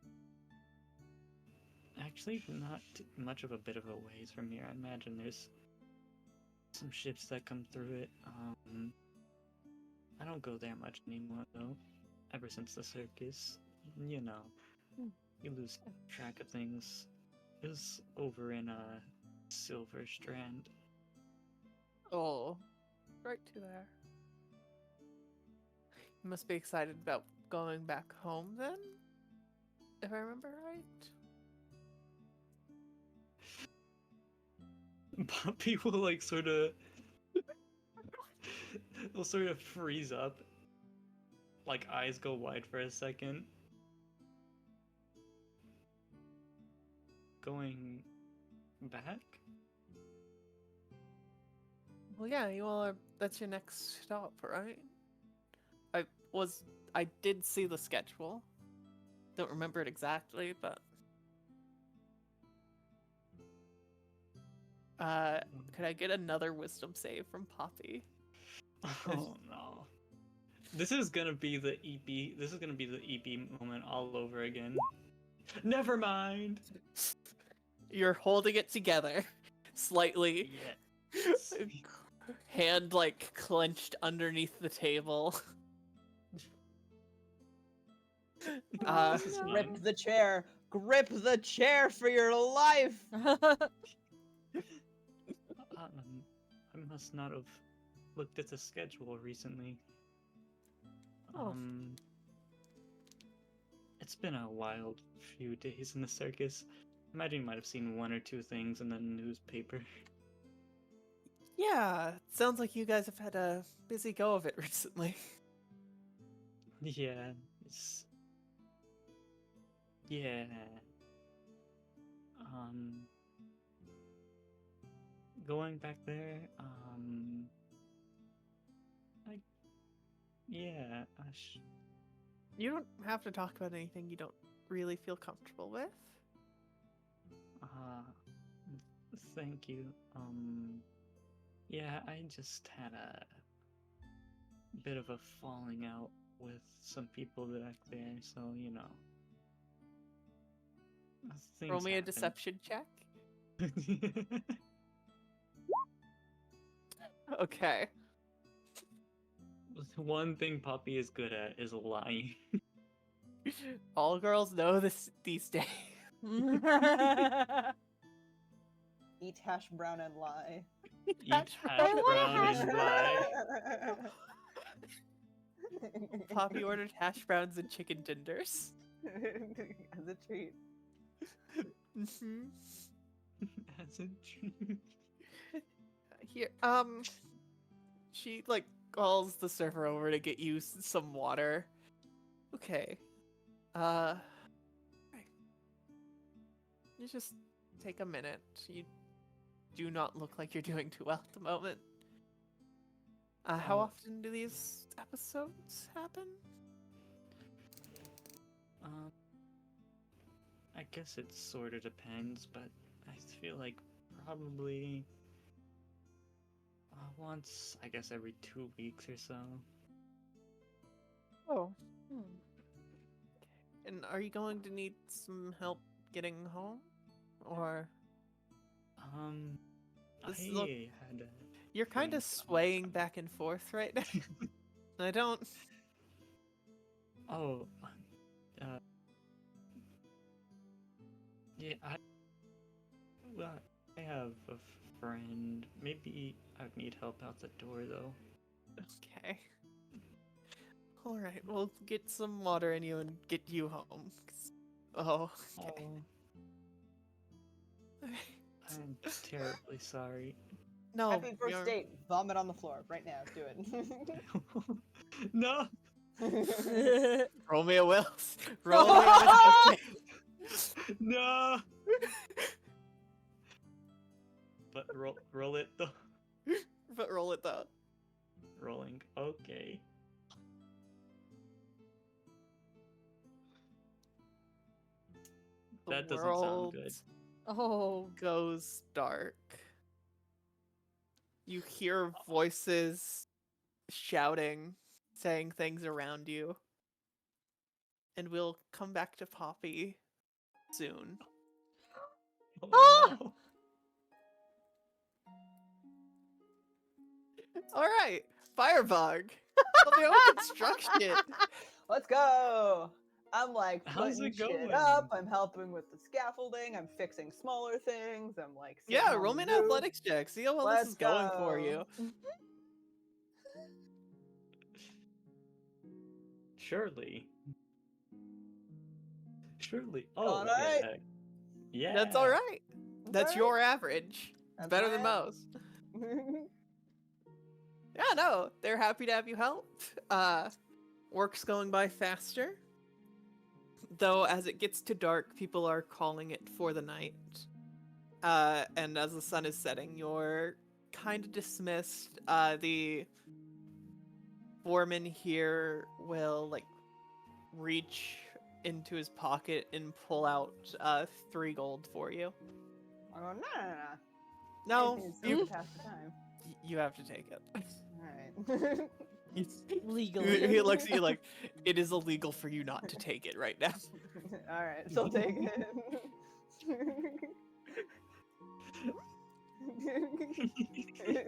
actually not much of a bit of a ways from here. I imagine there's some ships that come through it. I don't go there much anymore though. Ever since the circus, you know, you lose track of things. It was over in Silver Strand. oh, right to there. You must be excited about going back home then, if I remember right. Poppy will will sort of freeze up, like eyes go wide for a second. Going back? Well, yeah, you all are. That's your next stop, right? I did see the schedule. Don't remember it exactly, but could I get another wisdom save from Poppy? Oh no. This is gonna be the EP. This is gonna be the EP moment all over again. Never mind. You're holding it together, slightly. Yes. Hand like clenched underneath the table. This is fine. Ripped the chair. Grip the chair for your life. I must not have looked at the schedule recently. Oh. It's been a wild few days in the circus. I imagine you might have seen one or two things in the newspaper. Yeah, sounds like you guys have had a busy go of it recently. Yeah, it's... Yeah. Going back there, yeah, You don't have to talk about anything you don't really feel comfortable with. thank you. Yeah, I just had a bit of a falling out with some people back there, so, you know. Roll me a happen. deception check. Okay. One thing Poppy is good at is lying. All girls know this these days. Eat hash brown and lie. Eat Hash hash brown. brown and lie. Poppy ordered hash browns and chicken tenders. As a treat. Mm-hmm. As a treat. Here, she like calls the server over to get you some water. Okay. You just take a minute. You do not look like you're doing too well at the moment. How Oh. often do these episodes happen? I guess it sort of depends, but I feel like probably once, I guess every 2 weeks or so. Oh. Hmm. And are you going to need some help getting home? Or This I look- had a you're kind of Thanks. swaying back and forth right now. I don't. Oh, yeah, I have a friend. Maybe I'd need help out the door, though. Okay. Alright, we'll get some water in you and get you home. Oh, okay. I'm terribly sorry. No, Happy first you're- date. Vomit on the floor right now. Do it. No! Roll me a will. Roll me a will. No! But roll it though. But roll it though. Rolling. Okay. The That doesn't sound world good. Oh, goes dark. You hear voices shouting, saying things around you. And we'll come back to Poppy soon. Oh, no. Alright, Firebug. Help me with construction. Let's go. I'm like How's putting it shit going? up. I'm helping with the scaffolding. I'm fixing smaller things. I'm like sitting Yeah, on roll the me an roof. athletics check. See how well Let's this is going for go. you. Surely. Oh, All right. yeah. That's alright. That's alright. your average. That's Better my than average. most. Yeah, no, they're happy to have you help. Work's going by faster. Though as it gets to dark, people are calling it for the night. And as the sun is setting, you're kind of dismissed. The foreman here will like reach into his pocket and pull out 3 gold for you. I go, no. No, Anything to you pass the time. you have to take it. Alright. legally. He looks at you like, it is illegal for you not to take it right now. Alright, she'll take it.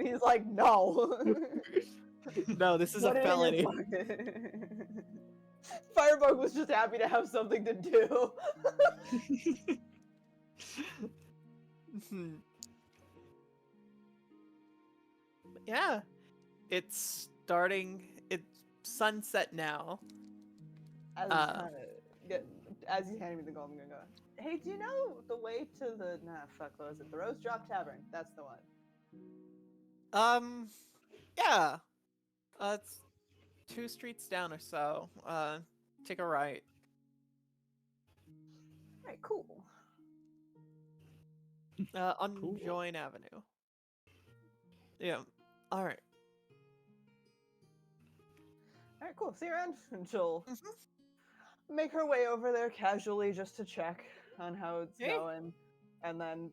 He's like, no. No, this is Put a it in your felony. pocket. Firebug was just happy to have something to do. Yeah, it's starting. It's sunset now. As he's handing me the gold, I'm gonna go, hey, do you know the way to the what was it? The Rose Drop Tavern. That's the one. Yeah. It's 2 streets down or so. Take a right. Alright, cool. On Cool. Join Avenue. Yeah. All right. Alright, cool. See you around. And she'll make her way over there casually just to check on how it's Hey. going. And then,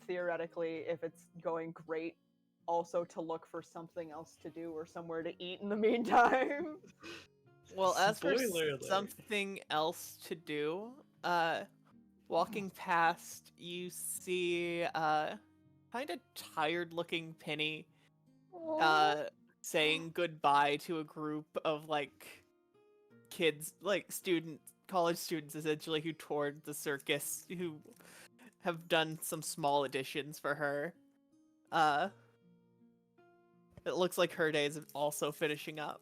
theoretically, if it's going great, also to look for something else to do or somewhere to eat in the meantime. Well, as for Spoiler alert. something else to do, walking past, you see kind of tired-looking Penny saying goodbye to a group of like kids, like college students essentially, who toured the circus, who have done some small additions for her. It looks like her day is also finishing up.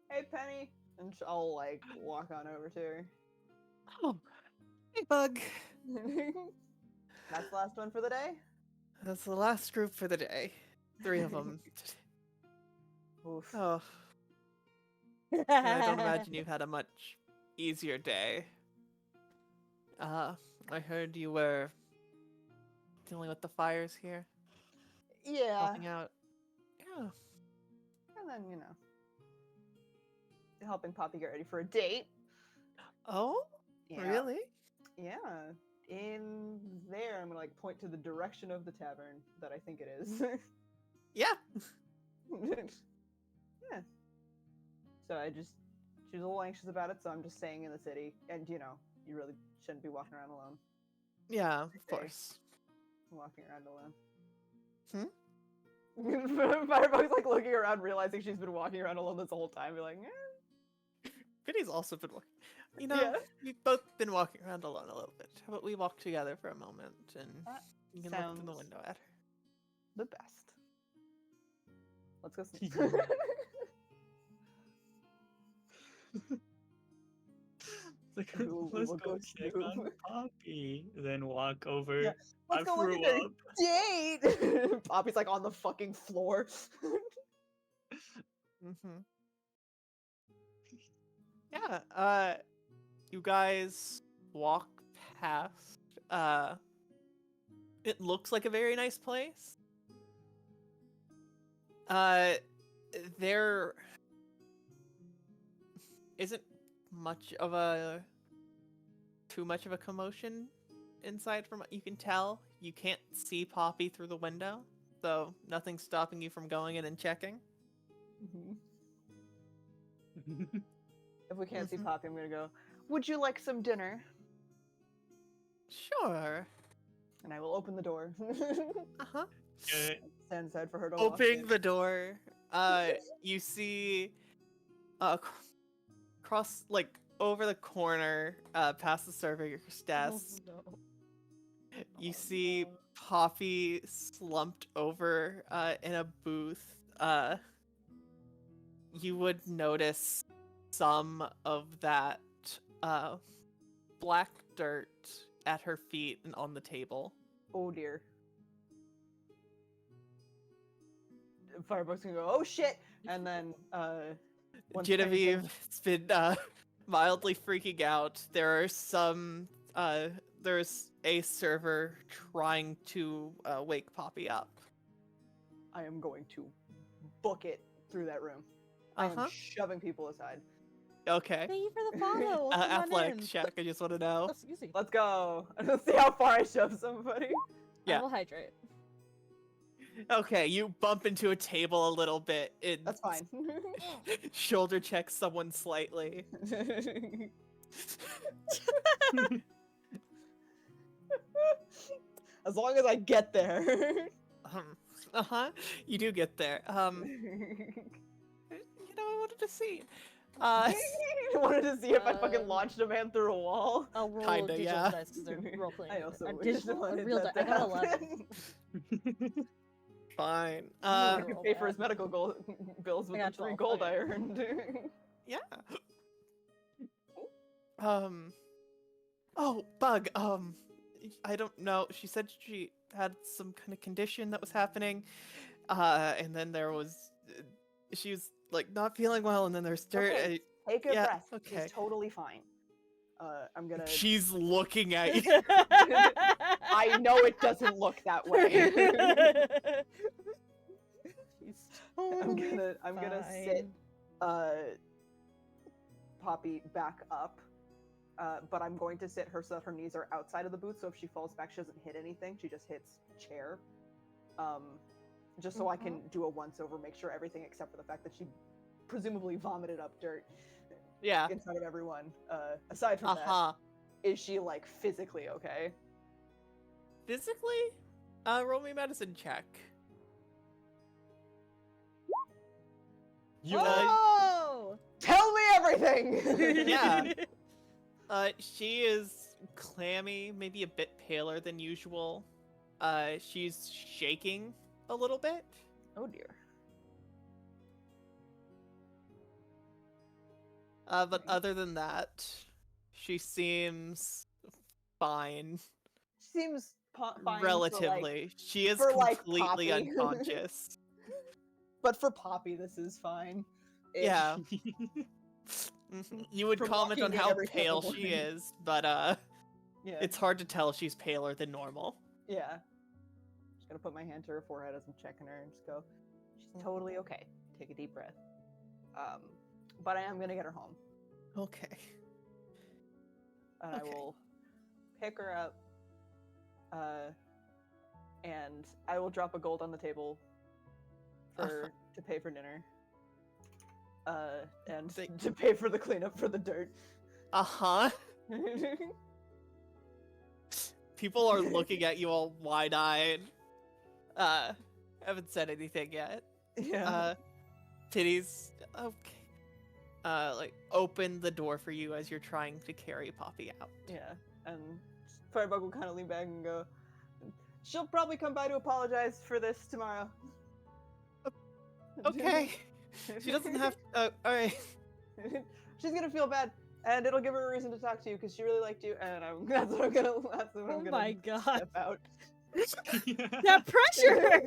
Hey, Penny. And I'll, like, walk on over to her. Oh, hey, Bug. That's the last one for the day? That's the last group for the day. 3 of them. Oof. Oh, I don't imagine you've had a much easier day. I heard you were dealing with the fires here, Yeah. helping out. Yeah. And then, helping Poppy get ready for a date. Oh, Yeah. really? Yeah. In there, I'm gonna, like, point to the direction of the tavern that I think it is. Yeah. Yeah. So she's a little anxious about it, so I'm just staying in the city. And, you really shouldn't be walking around alone. Yeah, of Okay. course. Walking around alone. Hmm? Firebug's, like, looking around, realizing she's been walking around alone this whole time. Be like, Penny's also been walking. Yeah. We've both been walking around alone a little bit. How about we walk together for a moment and That you can look through the sounds- window at her? the best. Let's go see. Like, Ooh, let's we'll go go check on snoop. Poppy. Then walk over. Yeah, let's I go look threw at her up. date. Poppy's, like, on the fucking floor. Mm-hmm. Yeah, you guys walk past, it looks like a very nice place. There isn't too much of a commotion inside from what you can tell. You can't see Poppy through the window, so nothing's stopping you from going in and checking. If we can't see Mhm. Poppy, I'm gonna go, would you like some dinner? Sure. And I will open the door. Uh-huh. Stand aside for her to walk Opening in. the door, you see, across, like, over the corner, past the server's desk, you see Poppy slumped over, in a booth. You would notice some of that, black dirt at her feet and on the table. Oh dear. Firebug's gonna go, oh shit! And then, once Penny Genevieve says- has been mildly freaking out. There's a server trying to wake Poppy up. I am going to book it through that room. I am shoving people aside. Okay. Thank you for the follow. Come on Athletics in. check. I just want to know. That's easy. Let's go. Let's see how far I shove somebody. Yeah. I will hydrate. Okay, you bump into a table a little bit. That's fine. Shoulder check someone slightly. As long as I get there. You do get there. I wanted to see. I wanted to see if I fucking Um, launched a man through a wall. I'll roll Kinda, digital yeah. dice because they're role playing. I also a wish digital, a wanted real that dice. to I got 11. happen. Fine. I roll could pay for bad. his medical bills with I the got 3 12, gold okay. I earned. Yeah. Oh, Bug. I don't know. She said she had some kind of condition that was happening. And then there was, she was like not feeling well, and then there's dirt. Okay, take a yeah, breath. okay. It's totally fine. I'm gonna. She's looking at you. I know it doesn't look that way. I'm gonna sit Poppy back up, but I'm going to sit her so that her knees are outside of the booth. So if she falls back, she doesn't hit anything. She just hits chair. Just so I can do a once over, make sure everything except for the fact that she presumably vomited up dirt. Yeah. Inside of everyone. Aside from that, is she like physically okay? Physically? Roll me a medicine check. Oh! Tell me everything! Yeah. She is clammy, maybe a bit paler than usual. She's shaking a little bit. Oh dear. But other than that, she seems fine. Seems fine. Relatively. She is for, like, completely Poppy. unconscious. But for Poppy, this is fine. Yeah. You would From comment on walking in how every pale single she morning. is, but Yeah. it's hard to tell she's paler than normal. Yeah. Just gonna put my hand to her forehead as I'm checking her and just go, she's totally okay. Take a deep breath. But I am gonna get her home. Okay. And I Okay. will pick her up. And I will drop a gold on the table to pay for dinner. And to pay for the cleanup for the dirt. People are looking at you all wide-eyed. Haven't said anything yet. Yeah. Titties, okay. Like, open the door for you as you're trying to carry Poppy out. Yeah. And Firebug will kind of lean back and go, she'll probably come by to apologize for this tomorrow. Okay. She doesn't have alright. She's gonna feel bad, and it'll give her a reason to talk to you because she really liked you, and that's what I'm gonna. Oh my god! Step out. That pressure.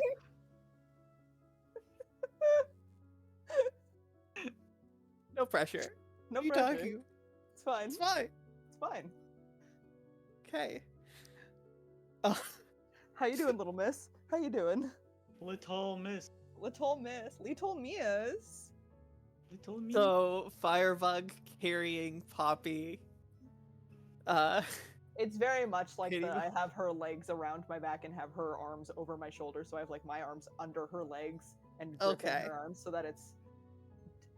No pressure. No You pressure. talking? It's fine. It's fine. It's fine. Okay. How you doing, little miss? How you doing? Little miss. Little miss. Little miss. Little me. So, Firebug carrying Poppy. It's very much like Kitty. I have her legs around my back and have her arms over my shoulders, so I have like my arms under her legs and gripping Okay. her arms so that it's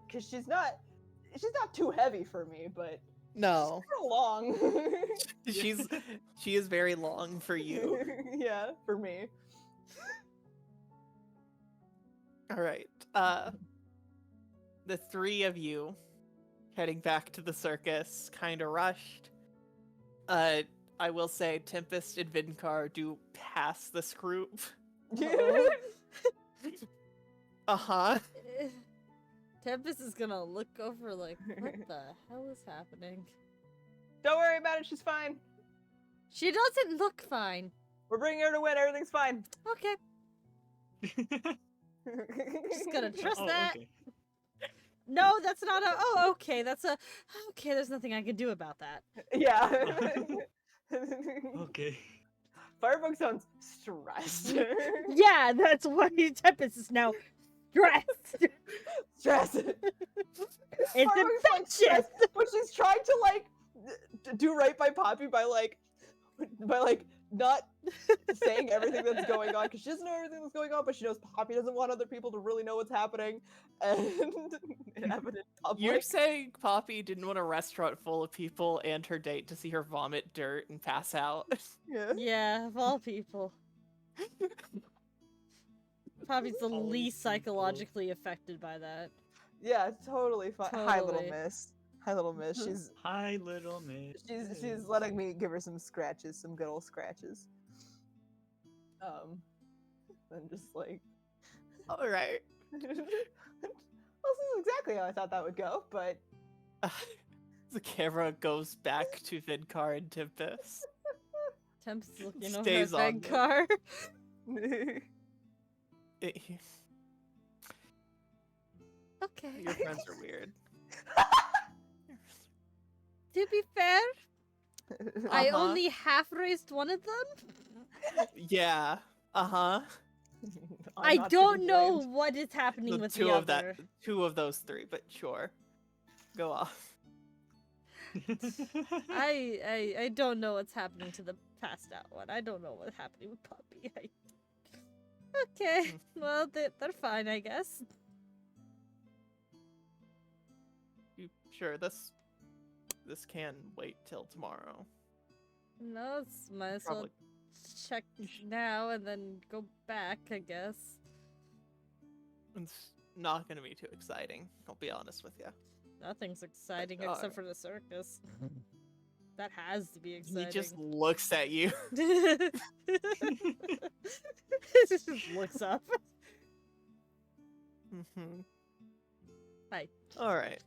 because she's not too heavy for me, but No. she's long. She is very long for you. Yeah, for me. Alright. The three of you heading back to the circus, kinda rushed. I will say Tempest and Vinkar do pass this group. Tempest is gonna look over like, what the hell is happening? Don't worry about it, she's fine. She doesn't look fine. We're bringing her to win, everything's fine. Okay, just gonna trust Oh, that. okay. No, that's not a. Oh, okay, that's a. Okay, there's nothing I can do about that. Yeah. Okay. Firebug sounds stressed. Yeah, that's why Tempest is now stressed. Stressed. It's Firebug's, like, infectious. stressed, but she's trying to like do right by Poppy by not saying everything that's going on because she doesn't know everything that's going on, but she knows Poppy doesn't want other people to really know what's happening and it happened in public. You're saying Poppy didn't want a restaurant full of people and her date to see her vomit dirt and pass out? Yeah. Yeah, of all people. Poppy's the All least people. psychologically affected by that. Yeah, totally fine. Hi, little Totally. miss. Hi, little miss. Hi, little miss. She's letting me give her some scratches, some good old scratches. And just like, All right. well, this is exactly how I thought that would go, but The camera goes back to Vinkar and Tempest. Tempest is looking over Stays at on them. Venkar. Okay. Your friends are weird. To be fair, I Uh-huh. only half raised one of them. Yeah. Uh-huh. I'm I not to don't be know blamed. what is happening The with two the of other. that, two of those three, but sure. Go off. I don't know what's happening to the passed out one. I don't know what's happening with Poppy. Okay, well they're fine, I guess. You sure this can wait till tomorrow? No, it's might as well Probably. check now and then go back, I guess. It's not gonna be too exciting. I'll be honest with you. Nothing's exciting Oh. except for the circus. That has to be He exciting. just looks at you. Just looks up. Mm-hmm. Hi. All right.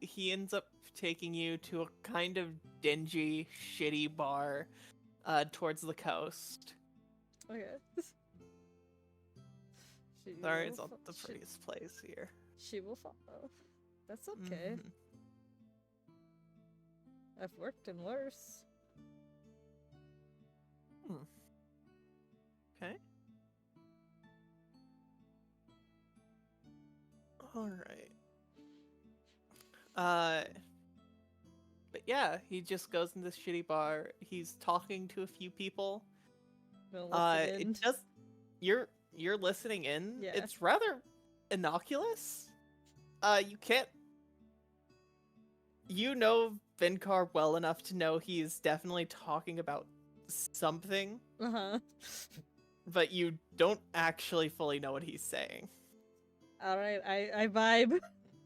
He ends up taking you to a kind of dingy, shitty bar, towards the coast. Okay. She Sorry, will it's not fo- the prettiest place here. She will follow. That's okay. Mhm. I've worked in worse. Okay. All right. But yeah, he just goes in this shitty bar. He's talking to a few people. Gonna listen in. It just you're listening in. Yeah. It's rather innocuous. You can't. You know Vinkar well enough to know he's definitely talking about something, Uh-huh. but you don't actually fully know what he's saying. Alright, I vibe.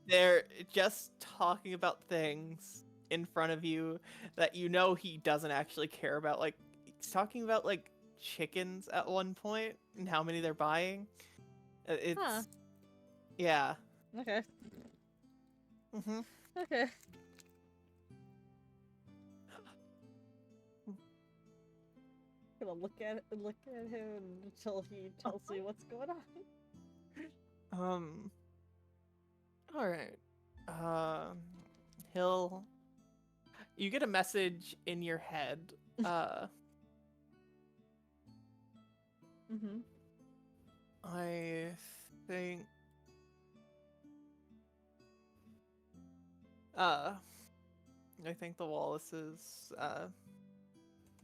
They're just talking about things in front of you that you know he doesn't actually care about. Like, he's talking about, like, chickens at one point and how many they're buying. It's... Huh. Yeah. Okay. Mm-hmm. Okay. Gonna look at him until he tells me what's going on. Alright. You get a message in your head. Mm-hmm. I think... I think the Wallaces,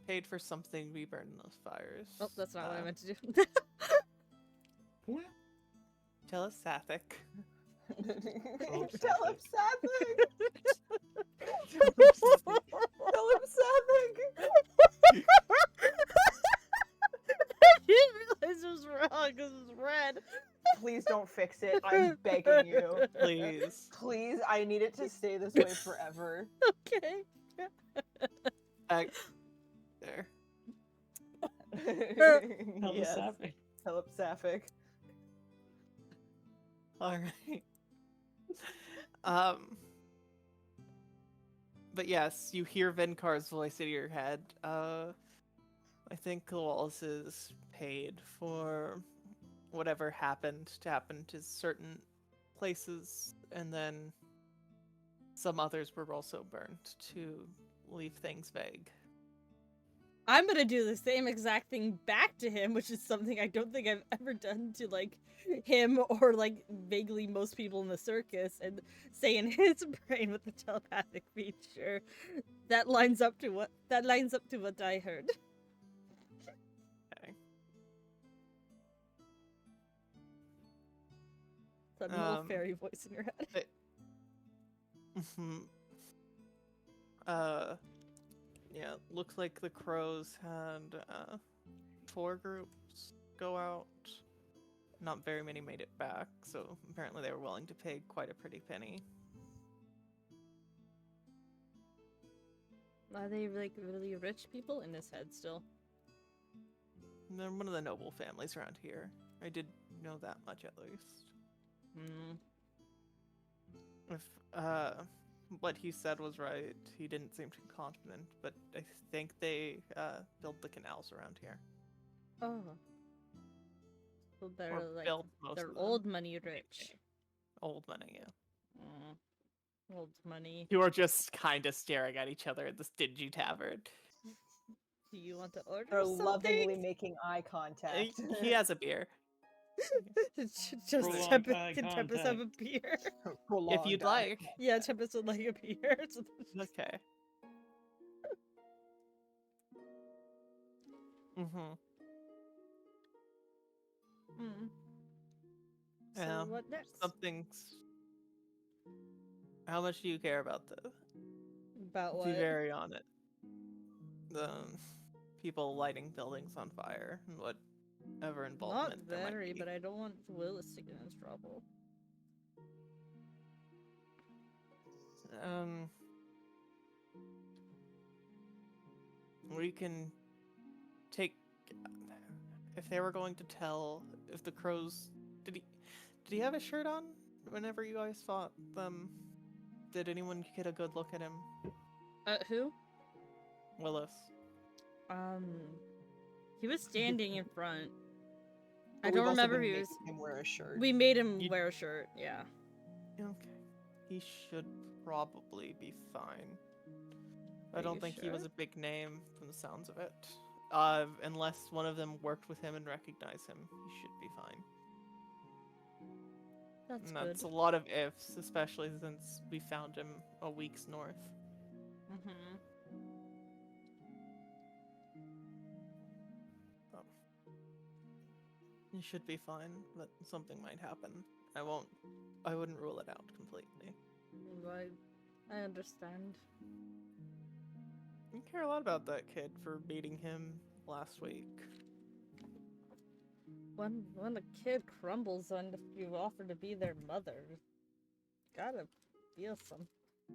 paid for something to be burned in those fires. Oh, that's not what I meant to do. What? Telepathic. Telepathic. I didn't realize it was wrong because it was red. Please don't fix it. I'm begging you. Please. Please, I need it to stay this way forever. Okay. Back there. Yes, Telepathic. telepathic. Alright. But yes, you hear Venkar's voice in your head. I think the Wallaces paid for whatever happened to happen to certain places, and then some others were also burned to leave things vague. I'm gonna do the same exact thing back to him, which is something I don't think I've ever done to like him or like vaguely most people in the circus, and say in his brain with the telepathic feature that lines up to what I heard. Okay. That little fairy voice in your head. Yeah, looks like the crows had 4 groups go out. Not very many made it back, so apparently they were willing to pay quite a pretty penny. Are they like really rich people in his head still? And they're one of the noble families around here. I did know that much at least. Hmm. If what he said was right, he didn't seem too confident, but I think they build the canals around here. Oh. So they're Or like built most they're of them. old money rich. Old money, yeah. Mm. Old money. You are just kind of staring at each other at this dingy tavern. Do you want to order They're something? lovingly making eye contact. He has a beer. Just Prolonged Tempest, eye can Tempest have a beer? If Prolonged you'd eye like. Yeah, Tempest would like a beer. So Okay. Mm-hmm. mm. So Yeah. what next? Something's... How much do you care about this? About To what? be very on it. The people lighting buildings on fire and whatever Not involvement there might very, be. but I don't want Willis to get in trouble. We can take... If they were going to tell... If the crows... Did he have a shirt on whenever you guys fought them? Did anyone get a good look at him? Who? Willis. He was standing in front. I But don't we've also remember been if he was. making him wear a shirt. We made him You- wear a shirt. Yeah. Okay. He should probably be fine. I Are don't you think he was sure? a big name from the sounds of it. Unless one of them worked with him and recognized him, he should be fine. That's And that's good. a lot of ifs, especially since we found him a week's north. Mm-hmm. He should be fine, but something might happen. I wouldn't rule it out completely. Right. I understand. I care a lot about that kid for beating him last week. When a kid crumbles and if you offer to be their mother, gotta feel some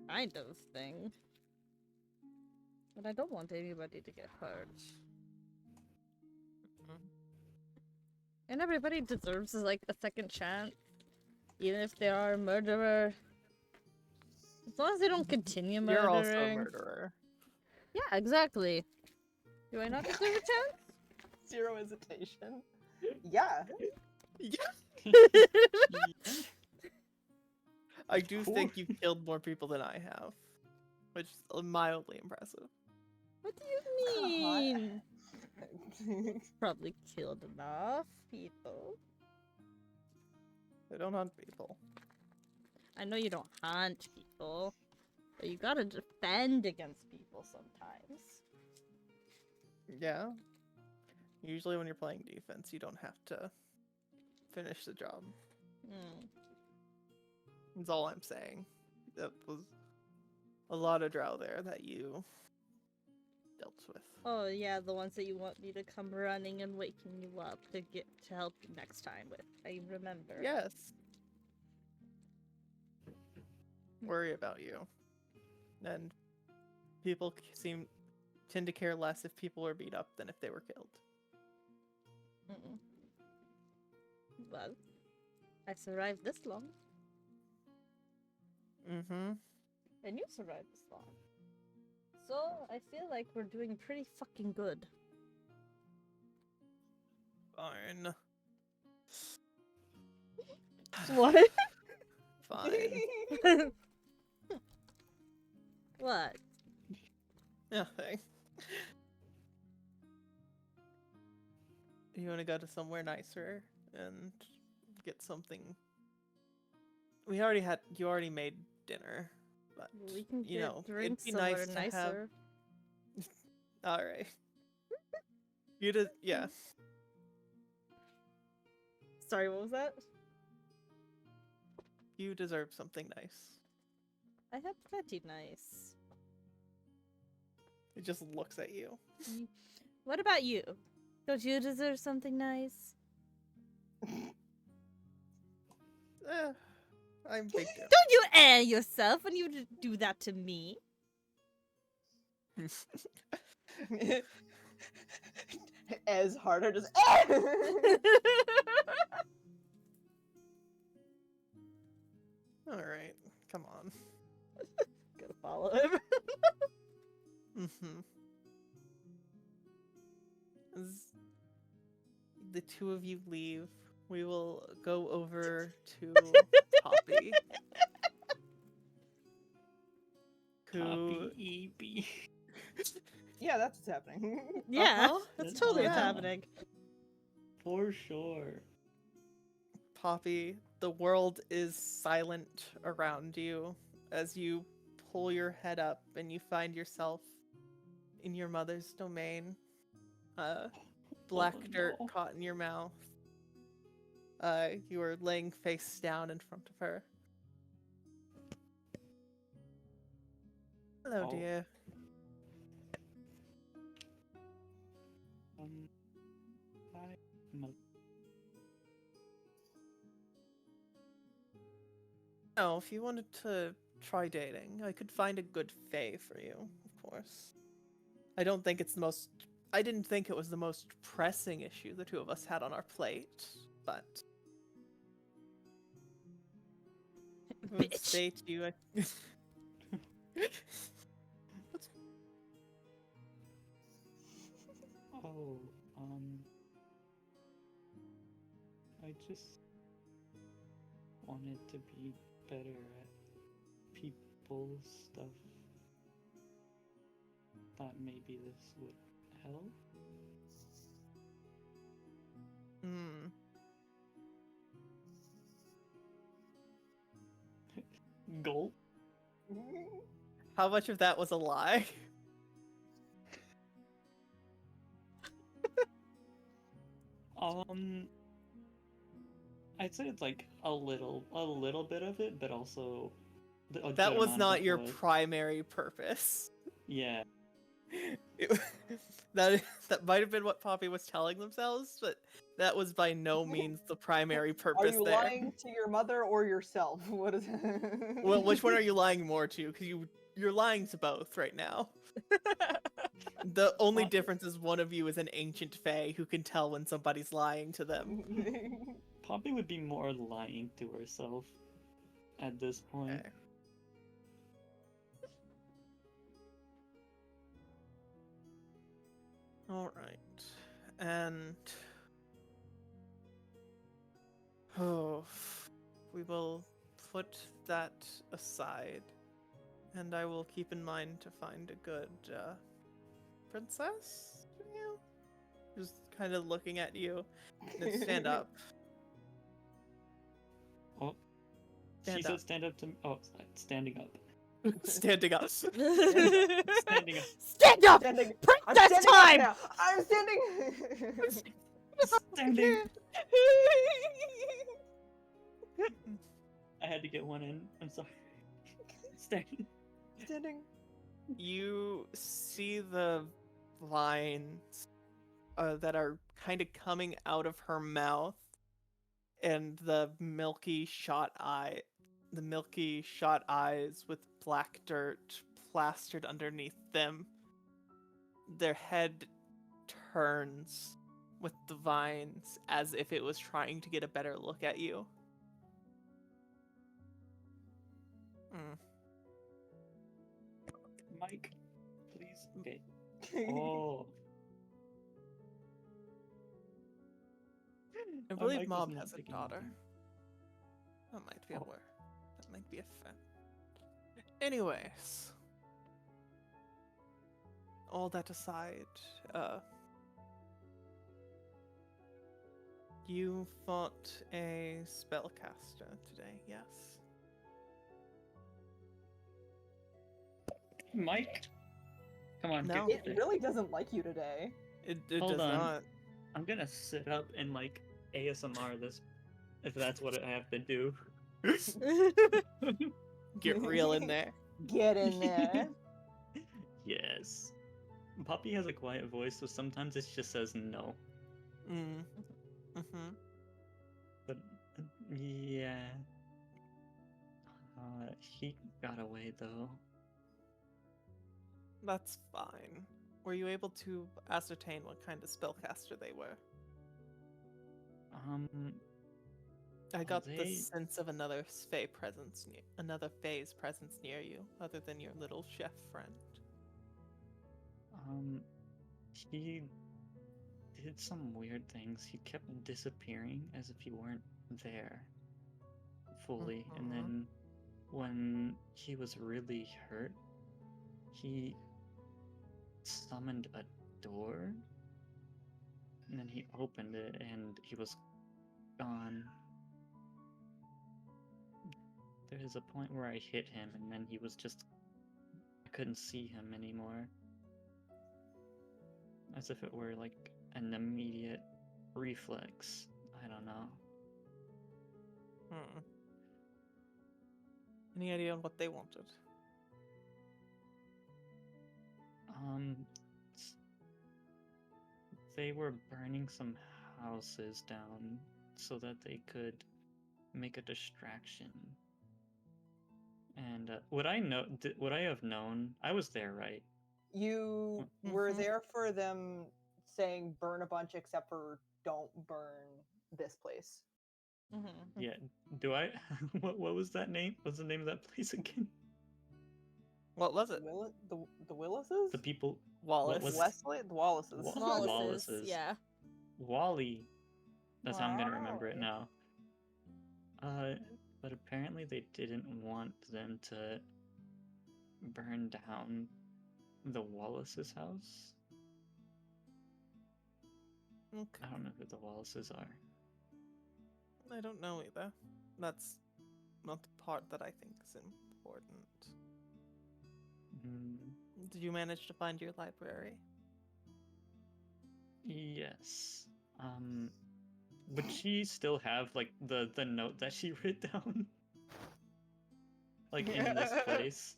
kind of thing. But I don't want anybody to get hurt. And everybody deserves like a second chance, even if they are a murderer. As long as they don't continue murdering. You're also a murderer. Yeah, exactly. Do I not deserve a chance? Zero hesitation. Yeah. I do Cool. think you've killed more people than I have, which is mildly impressive. What do you mean? Probably killed enough people. I don't hunt people. I know you don't hunt people, but you gotta defend against people sometimes. Yeah. Usually when you're playing defense, you don't have to finish the job. Hmm. That's all I'm saying. That was a lot of drow there that you dealt with. Oh yeah, the ones that you want me to come running and waking you up to help you next time with. I remember. Yes. Worry about you. And people tend to care less if people are beat up than if they were killed. Mm-mm. Well, I survived this long, Mm-hmm. and you survived this long. So I feel like we're doing pretty fucking good. Fine. What? Fine. What? Nothing. You want to go to somewhere nicer and get something? You already made dinner, but We can you get know, drinks it'd be somewhere nice nicer. to have. All right. You just yeah. Sorry, what was that? You deserve something nice. I had plenty nice. It just looks at you. What about you? Don't you deserve something nice? I'm big deal. Don't you air yourself when you do that to me? As harder, just. All right, come on. Gotta follow him. Mm-hmm. As the two of you leave, we will go over to Poppy. Who... Poppy EB. Yeah, that's what's happening. Yeah, Uh-huh. that's That's totally what's yeah. happening. For sure. Poppy, the world is silent around you as you pull your head up and you find yourself in your mother's domain. Black dirt no. caught in your mouth. You are laying face down in front of her. Hello, Oh. dear. Hi, Mo- No, if you wanted to try dating, I could find a good fae for you, of course. I don't think it's the most... I didn't think it was the most pressing issue the two of us had on our plate, but... I would Bitch. say to you... Oh, I just wanted to be better at people's stuff. Thought maybe this would help. Hmm. Gulp. How much of that was a lie? I'd say it's like a little bit of it, but also a That good was amount not of it your was. primary purpose. Yeah. It- that might have been what Poppy was telling themselves, but that was by no means the primary Are purpose you there. lying to your mother or yourself? What is Well, which one are you lying more to? Because you're lying to both right now. The only What? difference is one of you is an ancient fae who can tell when somebody's lying to them. Poppy would be more lying to herself at this point. Okay. All right, and we will put that aside, and I will keep in mind to find a good princess for you. Just kind of looking at you. And stand up. Oh, Stand she said up. stand up to. Oh, standing up. Standing up. Standing up. Stand up! Standing. I'm Princess standing up time! now. I'm standing. Standing. I had to get one in. I'm sorry. Standing. Standing. You see the lines that are kind of coming out of her mouth, and the milky shot eyes with black dirt plastered underneath them. Their head turns with the vines as if it was trying to get a better look at you. Mike, please. Okay. Oh. I My believe mic was Mom not has a picking daughter. anything. That might be Oh. that might be a fan. Anyways, all that aside, you fought a spellcaster today, yes? Mike? Come on, No. get It really doesn't like you today. It Hold does on. not. I'm gonna sit up and like ASMR this, if that's what I have to do. Get real in there. Get in there. Yes. Poppy has a quiet voice, so sometimes it just says no. Mm-hmm. But yeah, he got away though. That's fine. Were you able to ascertain what kind of spellcaster they were? I got the they sense of another Fae presence, another Fae's presence near you, other than your little chef friend. he did some weird things. He kept disappearing as if he weren't there fully, and Mhm. then when he was really hurt, he summoned a door, and then he opened it, and he was gone. There's a point where I hit him, and then he was just. I couldn't see him anymore. As if it were like an immediate reflex. I don't know. Any idea what they wanted? S- They were burning some houses down so that they could make a distraction. And would I know? Would I have known? I was there, right? You were Mhm. there for them saying burn a bunch except for don't burn this place. Mm-hmm. Yeah. Do I? What was that name? What's the name of that place again? What was it? The Willises? The people. Wallace. was- Wesley? The Wallaces. Wallace's, Wallace's. yeah. Wally. That's how I'm gonna remember it Wally. now. But apparently they didn't want them to burn down the Wallace's house. Okay. I don't know who the Wallaces are. I don't know either. That's not the part that I think is important. Did you manage to find your library? Yes. Would she still have like the note that she wrote down? Like in this place?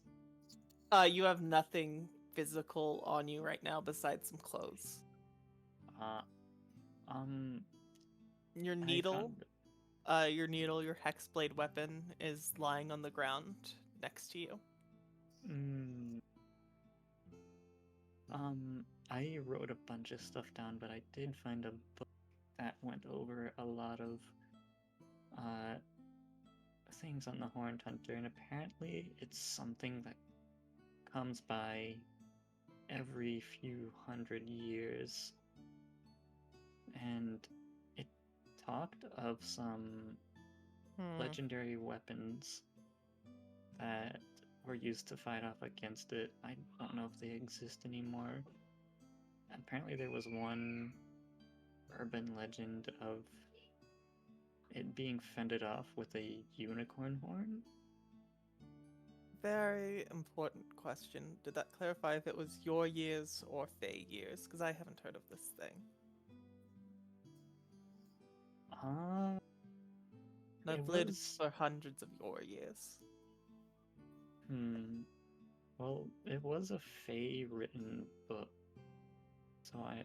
You have nothing physical on you right now besides some clothes. Uh, um, Your I needle, found- your hexblade weapon is lying on the ground next to you. I wrote a bunch of stuff down, but I did find a book that went over a lot of things on the Horned Hunter, and apparently it's something that comes by every few hundred years. And it talked of some legendary weapons that were used to fight off against it. I don't know if they exist anymore. Apparently there was one urban legend of it being fended off with a unicorn horn. Very important question. Did that clarify if it was your years or Fae years? Because I haven't heard of this thing. I've lived for hundreds of your years. Well, it was a Fae written book, so I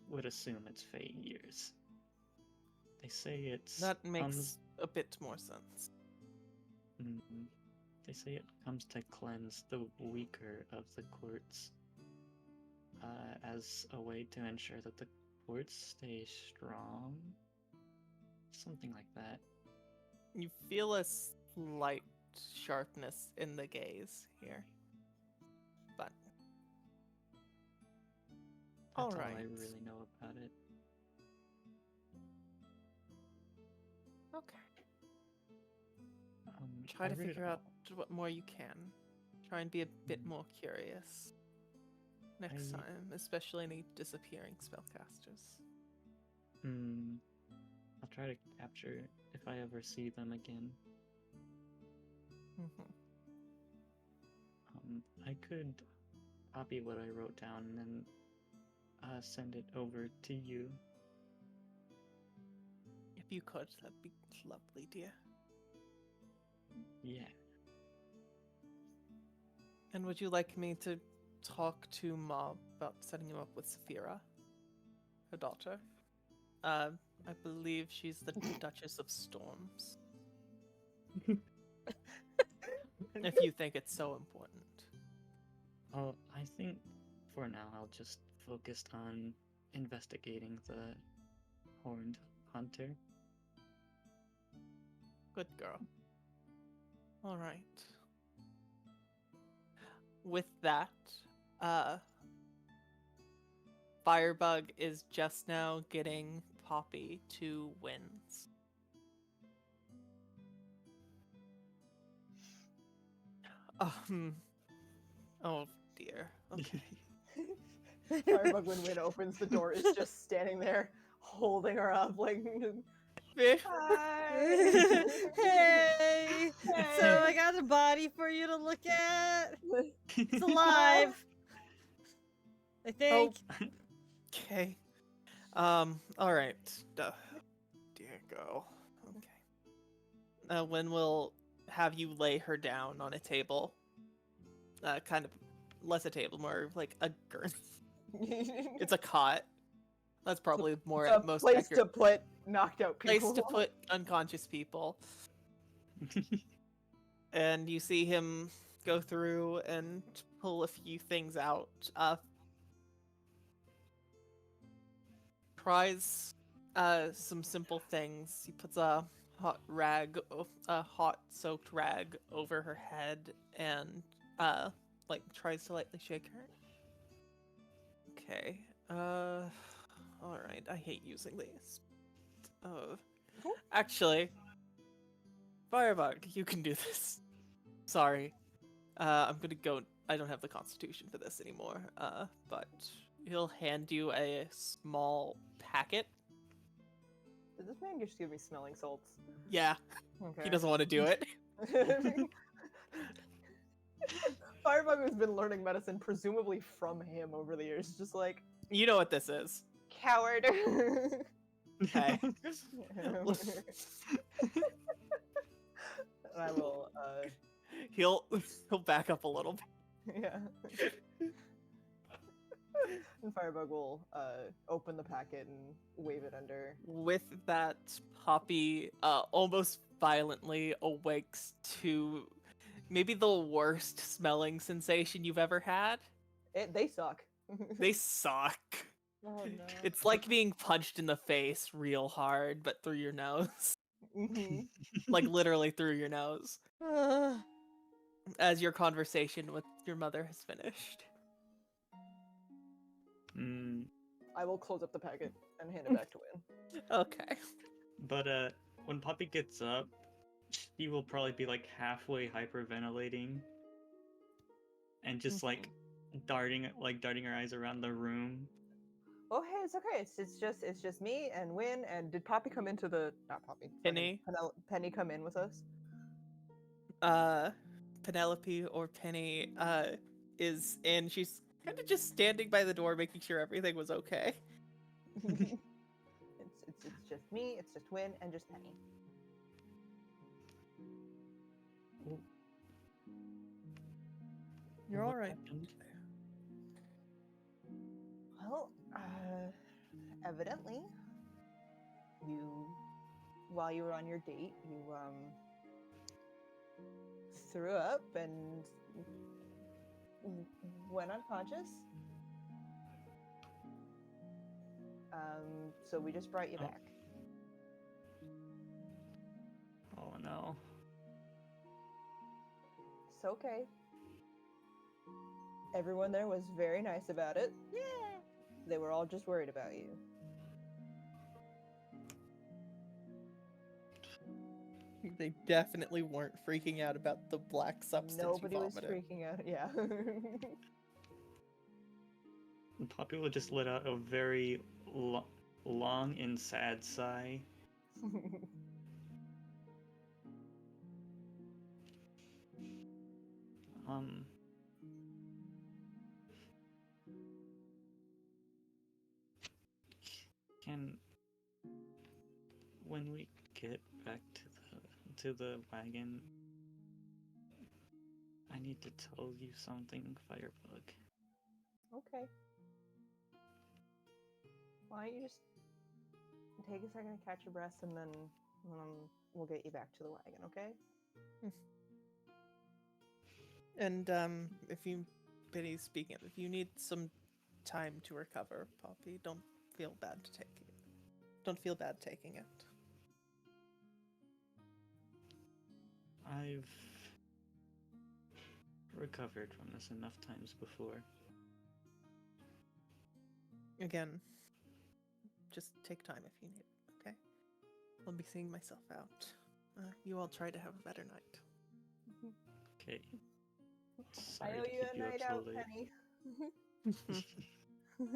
would assume it's Fae years. They say that makes a bit more sense. They say it comes to cleanse the weaker of the courts, as a way to ensure that the courts stay strong. Something like that. You feel a slight sharpness in the gaze here. But That's all right. all I really know about it. Okay. Try to figure out what more you can. Try and be a bit more curious next time, especially any disappearing spellcasters. I'll try to capture if I ever see them again. I could copy what I wrote down and then send it over to you. If you could, that'd be lovely, dear. Yeah. And would you like me to talk to Mob about setting him up with Saphira, her daughter? I believe she's the Duchess of Storms. If you think it's so important. Oh, I think for now I'll just focus on investigating the horned hunter. Good girl. Alright. With that, Firebug is just now getting Poppy 2 wins. Oh dear. Okay. Firebug when Win opens the door is just standing there holding her up like hi. Hey! So I got a body for you to look at. It's alive. I think. Okay. Alright. Dear girl. Okay. When we'll have you lay her down on a table. Kind of less a table, more like a gurney. It's a cot. That's probably more a most place accurate. to put knocked out people. Place to put unconscious people. And you see him go through and pull a few things out. Tries some simple things. He puts a hot soaked rag over her head and like tries to lightly shake her. Okay. Alright, I hate using these. Actually, Firebug, you can do this. Sorry. I'm gonna go. I don't have the constitution for this anymore. But he'll hand you a small packet. Did this man just give me smelling salts? Yeah, Okay. he doesn't want to do it. Firebug has been learning medicine presumably from him over the years. Just like You know what this is. coward. Okay. And I will He'll back up a little bit. yeah. And Firebug will open the packet and wave it under. With that, Poppy almost violently awakes to maybe the worst smelling sensation you've ever had. They suck. They suck. Oh no. It's like being punched in the face real hard, but through your nose. Mhm. Like literally through your nose. As your conversation with your mother has finished. I will close up the packet and hand it back to Win. Okay. But when Poppy gets up, she will probably be like halfway hyperventilating, and just like darting her eyes around the room. Oh hey, it's okay. It's just me and Win. And did Poppy come into the not Poppy? Penny. Penny come in with us? Penelope or Penny is in. She's kind of just standing by the door making sure everything was okay. It's just me, it's just Win, and just Penny. You're What alright. happened? Well, evidently, while you were on your date, you threw up and went unconscious. So we just brought you Oh. back. Oh no. It's okay. Everyone there was very nice about it. Yeah. They were all just worried about you. They definitely weren't freaking out about the black substance Nobody you was vomited. freaking out. Yeah. And Poppy will just let out a very long and sad sigh. Can when we get back to the wagon, I need to tell you something, Firebug. Okay. Why don't you just take a second to catch your breath, and then we'll get you back to the wagon, okay? And if you, Biddy speaking, if you need some time to recover, Poppy, don't feel bad taking it. Don't feel bad taking it. I've recovered from this enough times before. Again, just take time if you need it, okay? I'll be seeing myself out. You all try to have a better night. Okay. I Sorry owe to you keep a you up night so out, late. Penny.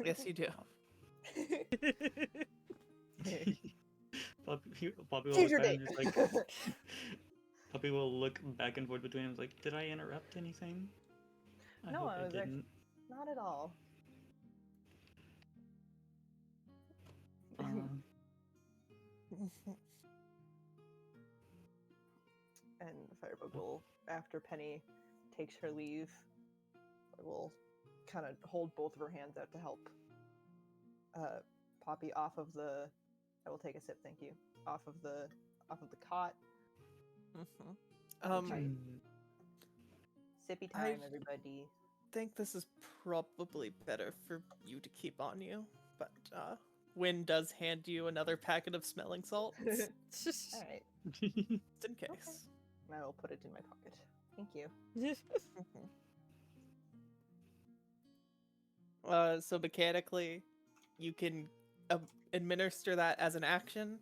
Yes, you do. Poppy will Choose your look back date. and just like Poppy will look back and forth between them like, did I interrupt anything? No, hope I was didn't. Not at all. And Firebug will, after Penny takes her leave, will kind of hold both of her hands out to help Poppy off of the. I will take a sip, thank you. Off of the cot. Okay. Sippy time, I- everybody. think this is probably better for you to keep on you, but Wynn does hand you another packet of smelling salts, All right, just in case. I will put it in my pocket. Thank you. So mechanically, you can administer that as an action.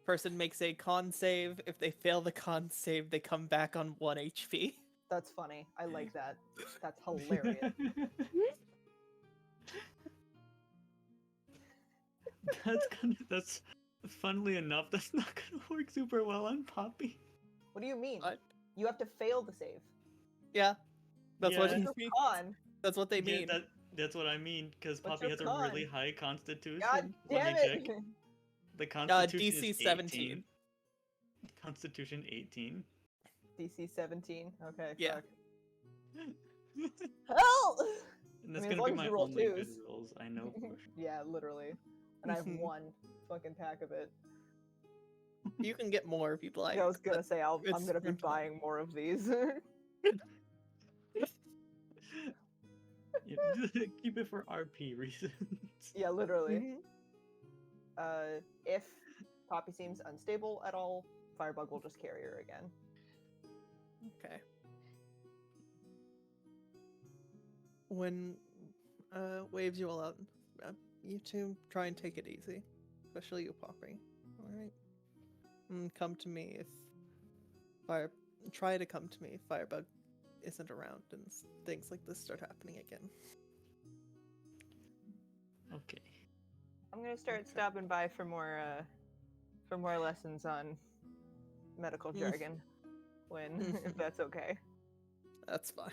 Person makes a con save. If they fail the con save, they come back on 1 HP. That's funny. I like that. That's hilarious. That's funnily enough, that's not gonna work super well on Poppy. What do you mean? What? You have to fail the save. Yeah, that's what Yeah. it What's your means. con? That's what they Yeah, mean. that's what I mean, because What's Poppy your has a really con? high constitution. God Let me damn it! check. The constitution DC is 17. 18. Constitution 18. DC 17. Okay, Yeah. fuck. Hell! And that's I mean, as gonna long be as my you roll only good twos. rolls, I know for sure. Yeah, literally. And I have Mhm. one fucking pack of it. You can get more if you'd like. I was gonna but say I'm it's gonna be room to live. buying more of these. Yeah, keep it for RP reasons. Yeah, literally. Mhm. If Poppy seems unstable at all, Firebug will just carry her again. Okay. When waves you all out, you two try and take it easy, especially you, Poppy. All right. Come to me if try to come to me if Firebug isn't around and things like this start happening again. Okay. I'm gonna start Okay. stopping by for more lessons on medical jargon when if that's okay. That's fine.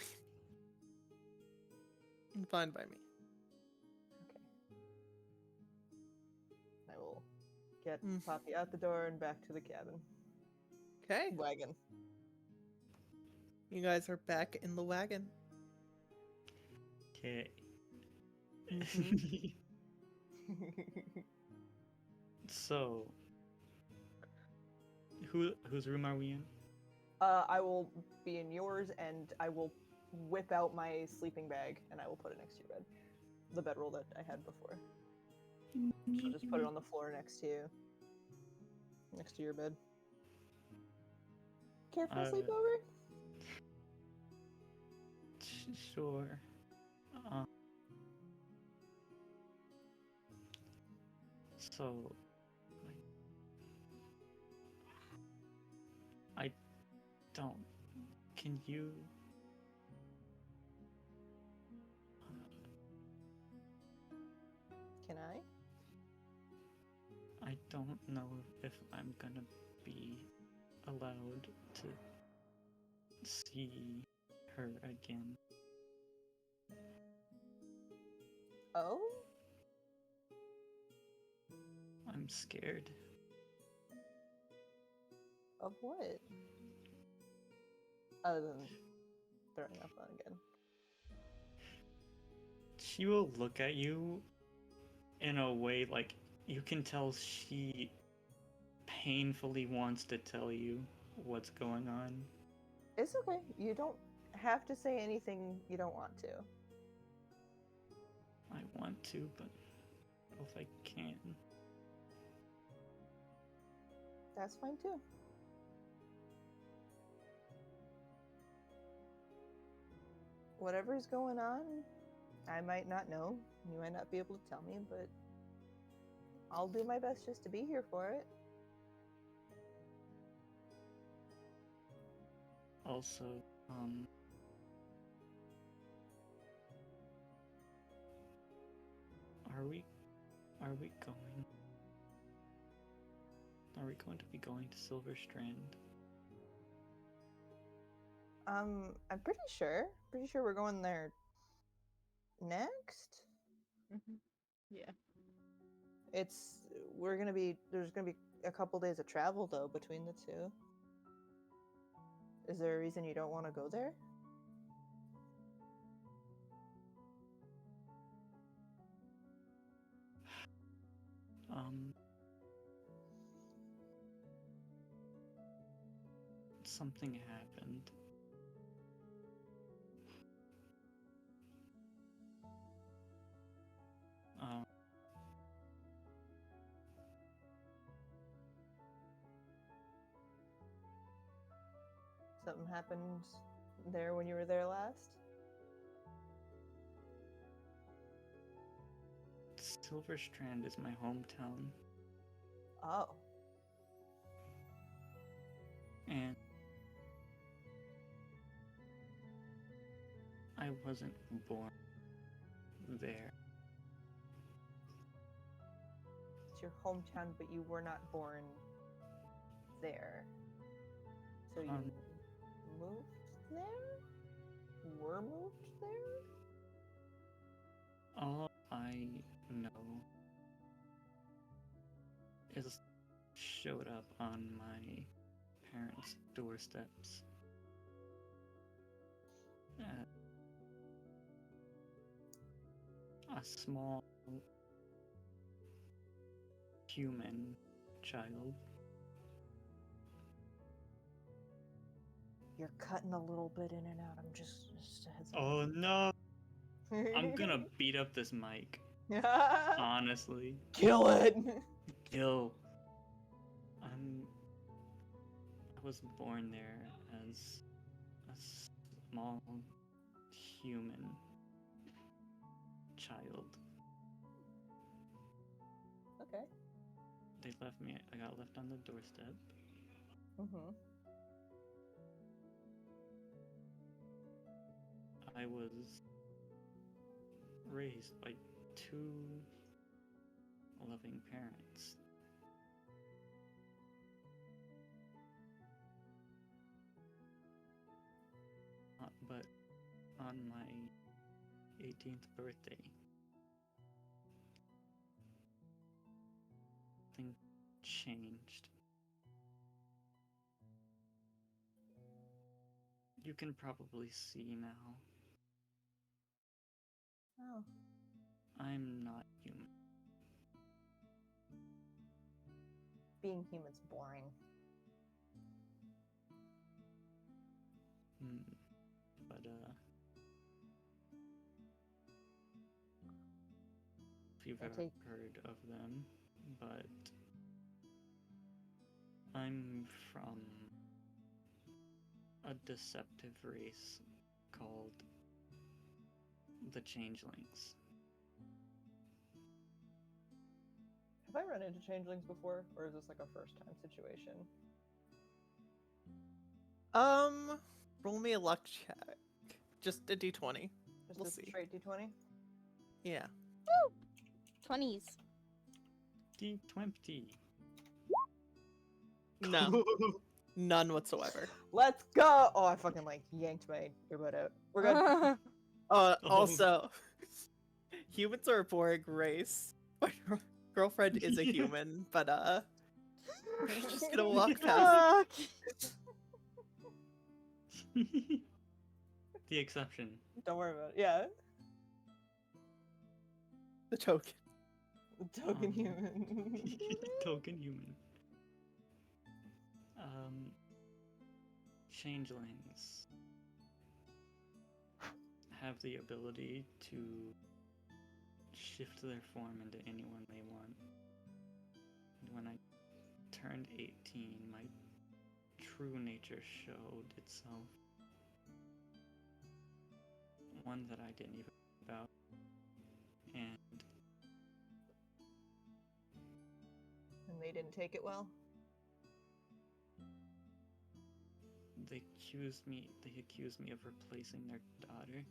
Fine by me. I will get Mm. Poppy out the door and back to the cabin. Okay. Wagon. You guys are back in the wagon. Okay. Mhm. So, whose room are we in? I will be in yours, and I will whip out my sleeping bag, and I will put it next to your bed. The bedroll that I had before. So just put it on the floor next to you. Next to your bed. Care for a sleepover? Sure. So, I don't. Can you? Can I? I don't know if I'm gonna be allowed to see her again. Oh? I'm scared. Of what? Other than throwing up on again. She will look at you in a way like you can tell she painfully wants to tell you what's going on. It's okay. You don't have to say anything you don't want to. I want to, but I don't know if I can. That's fine too. Whatever's going on, I might not know. You might not be able to tell me, but I'll do my best just to be here for it. Also, are we going? Are we going to be going to Silver Strand? I'm pretty sure. Pretty sure we're going there next. Yeah. There's gonna be a couple days of travel though between the two. Is there a reason you don't want to go there? Something happened. Something happened there when you were there last? Silver Strand is my hometown, Oh. and I wasn't born there. It's your hometown, but you were not born there. So you moved there? Were moved there? All I know is showed up on my parents' doorsteps. A small human child. You're cutting a little bit in and out. I'm just a heads up. Oh no! I'm gonna beat up this mic. Honestly. Kill it! Kill. I was born there as a small human child. Okay. They left me. I got left on the doorstep. Mm-hmm. I was raised by two loving parents. But on my 18th birthday, things changed. You can probably see now. Oh. I'm not human. Being human's boring. But, if you've ever heard of them, but I'm from a deceptive race called the Changelings. Have I run into changelings before, or is this like a first-time situation? Roll me a luck check. Just a d20. Just We'll a see. straight D20? Yeah. Woo! 20s. D20. No. None whatsoever. Let's go! Oh, I fucking like yanked my earbud out. We're good. Also, humans are a boring race. My girlfriend is a human, but we're just gonna walk past. The exception. Don't worry about it. Yeah. The token. Token human. Token human. changelings have the ability to shift their form into anyone they want. And when I turned 18, my true nature showed itself. One that I didn't even know about. And they didn't take it well. they accused me of replacing their daughter.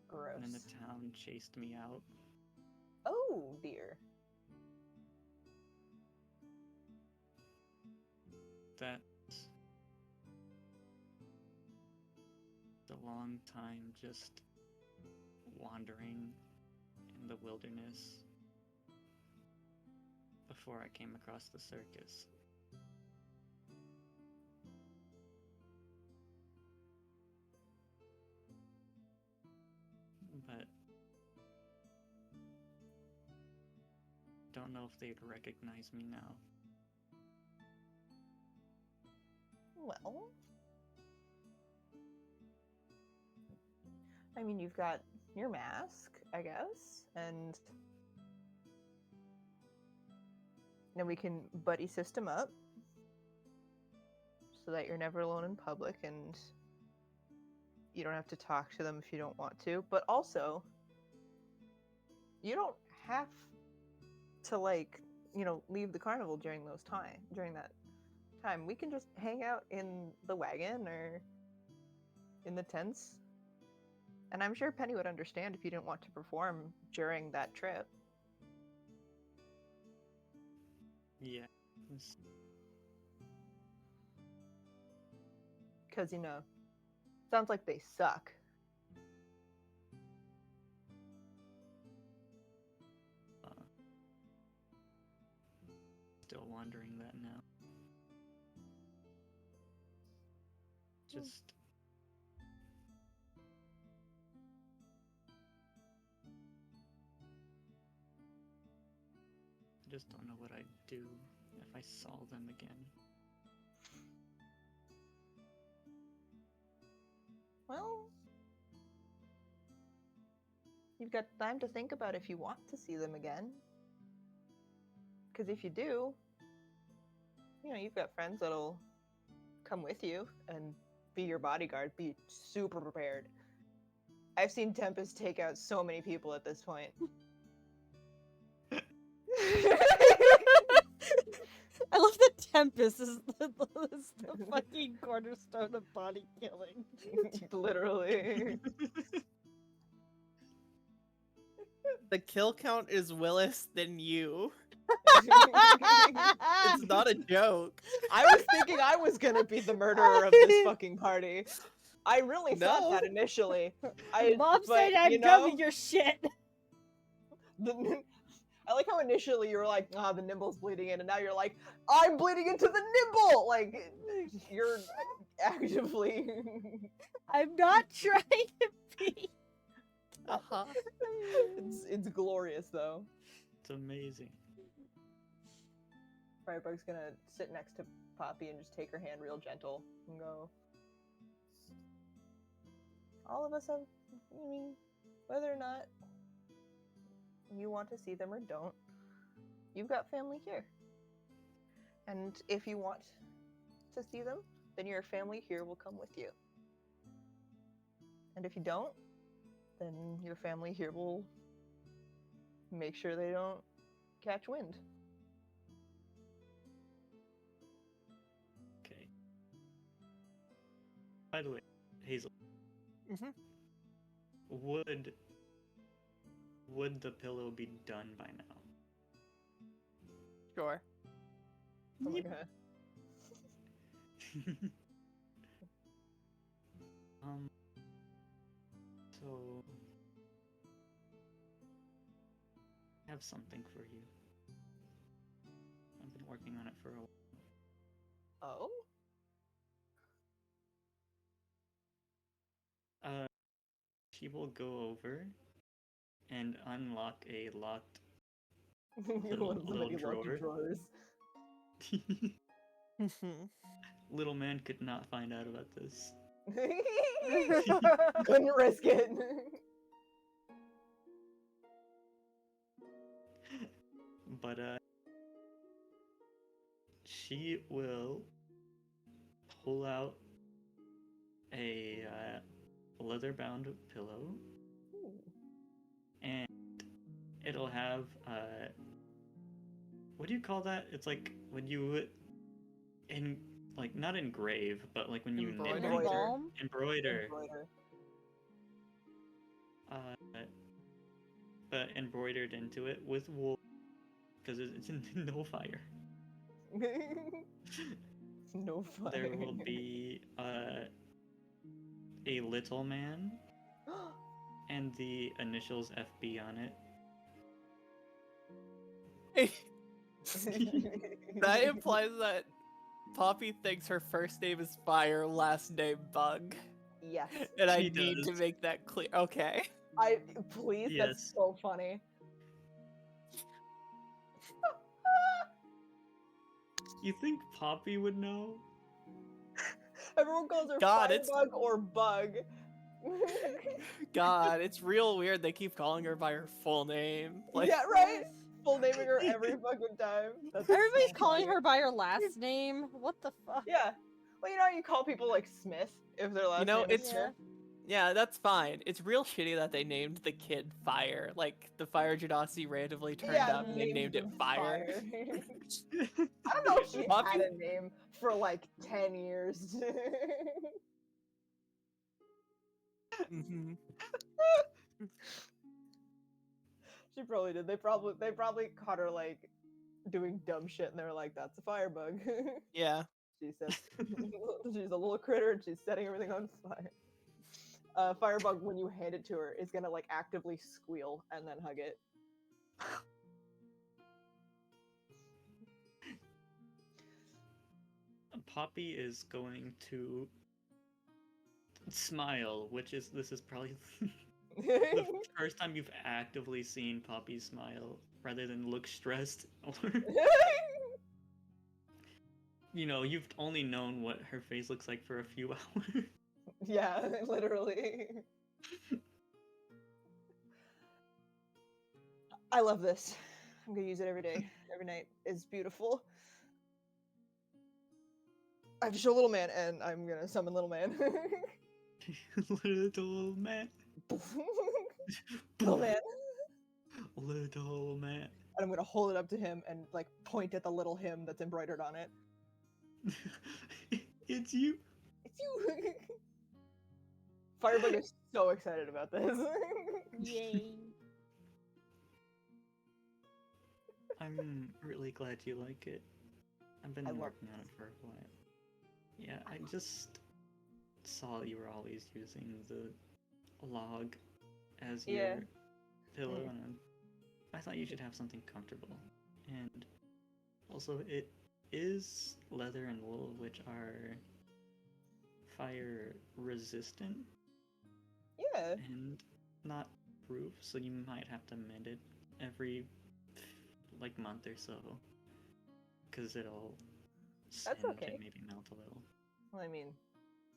Gross. And then the town chased me out. Oh dear. That's a long time just wandering in the wilderness before I came across the circus. But don't know if they'd recognize me now. Well, I mean, you've got your mask, I guess, and then we can buddy system up so that you're never alone in public and you don't have to talk to them if you don't want to. But also, you don't have to, like, you know, leave the carnival during that time. We can just hang out in the wagon or in the tents. And I'm sure Penny would understand if you didn't want to perform during that trip. Yeah. Because, you know, sounds like they suck. Still wondering that now. Just I just don't know what I'd do if I saw them again. Well, you've got time to think about if you want to see them again. Because if you do, you know, you've got friends that'll come with you and be your bodyguard. Be super prepared. I've seen Tempest take out so many people at this point. I love that Tempest is the fucking cornerstone of body killing. Literally. The kill count is Willis than you. It's not a joke. I was thinking I was gonna be the murderer of this fucking party. I really thought that initially. Mom said I'm done with your shit. I like how initially you were like, ah, the nimble's bleeding in, and now you're like, I'm bleeding into the nimble! Like, you're actively... I'm not trying to be. Uh-huh. It's glorious, though. It's amazing. Firebug's gonna sit next to Poppy and just take her hand real gentle and go, all of us have, I mean, whether or not you want to see them or don't, you've got family here. And if you want to see them, then your family here will come with you. And if you don't, then your family here will make sure they don't catch wind. Okay. By the way, Hazel. Mm-hmm. Would the pillow be done by now? Sure. Oh my god. So I have something for you. I've been working on it for a while. Oh? She will go over and unlock a locked little Many lucky drawer. drawers. little man could not find out about this. Couldn't risk it. But she will pull out a leather-bound pillow, and it'll have what do you call that? It's like when you not engrave, but like when you knit Embroider. things. Embalm? Embroider. Embroider. But embroidered into it with wool, because it's in no fire. No fun. There will be a little man and the initials FB on it. That implies that Poppy thinks her first name is Fire, last name Bug. Yes. And I She need to does. make that clear. Okay. Please, Yes. that's so funny. You think Poppy would know? Everyone calls her God, it's- Firebug or Bug. God, it's real weird. They keep calling her by her full name. Like, Yeah, right? Full naming her every fucking time. That's Everybody's so calling funny. her by her last name. What the fuck? Yeah. Well, you know how you call people like Smith if their last know, name is it's- Smith? yeah, that's fine. It's real shitty that they named the kid Fire. Like, the Fire Genasi randomly turned up and they named it him Fire. I don't know if she Poppy- had a name for like 10 years. Mhm. She probably did. They probably caught her like doing dumb shit and they were like, that's a firebug. Yeah. She says she's a little critter and she's setting everything on fire. Firebug, when you hand it to her, is gonna like actively squeal and then hug it. Poppy is going to smile, this is probably the first time you've actively seen Poppy smile rather than look stressed. Or, you know, you've only known what her face looks like for a few hours. Yeah, literally. I love this. I'm gonna use it every day, every night. It's beautiful. I have to show Little Man, and I'm gonna summon Little Man. Little man. Little Man. Little man. And I'm gonna hold it up to him and like point at the little him that's embroidered on it. It's you. It's you. Firebug is so excited about this. Yay. I'm really glad you like it. I've been I love working on it for a while. Yeah, I just saw you were always using the log as Yeah. your pillow, and I thought you should have something comfortable. And also, it is leather and wool, which are fire resistant Yeah. and not proof, so you might have to mend it every like month or so, because it'll singe okay. and maybe melt a little. Well, I mean,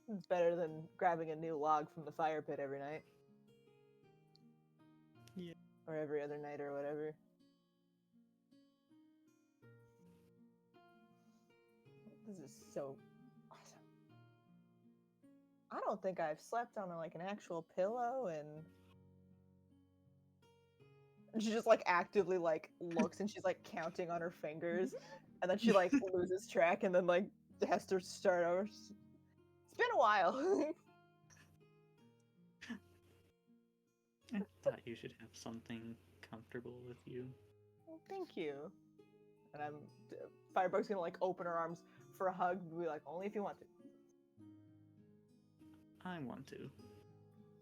it's better than grabbing a new log from the fire pit every night. Yeah. Or every other night or whatever. This is so awesome. I don't think I've slept on like an actual pillow and she just like actively like looks and she's like counting on her fingers and then she like loses track and then like has to start over. It's been a while. I thought you should have something comfortable with you. Well, thank you. And Firebug's gonna like open her arms for a hug, and be like, only if you want to. I want to.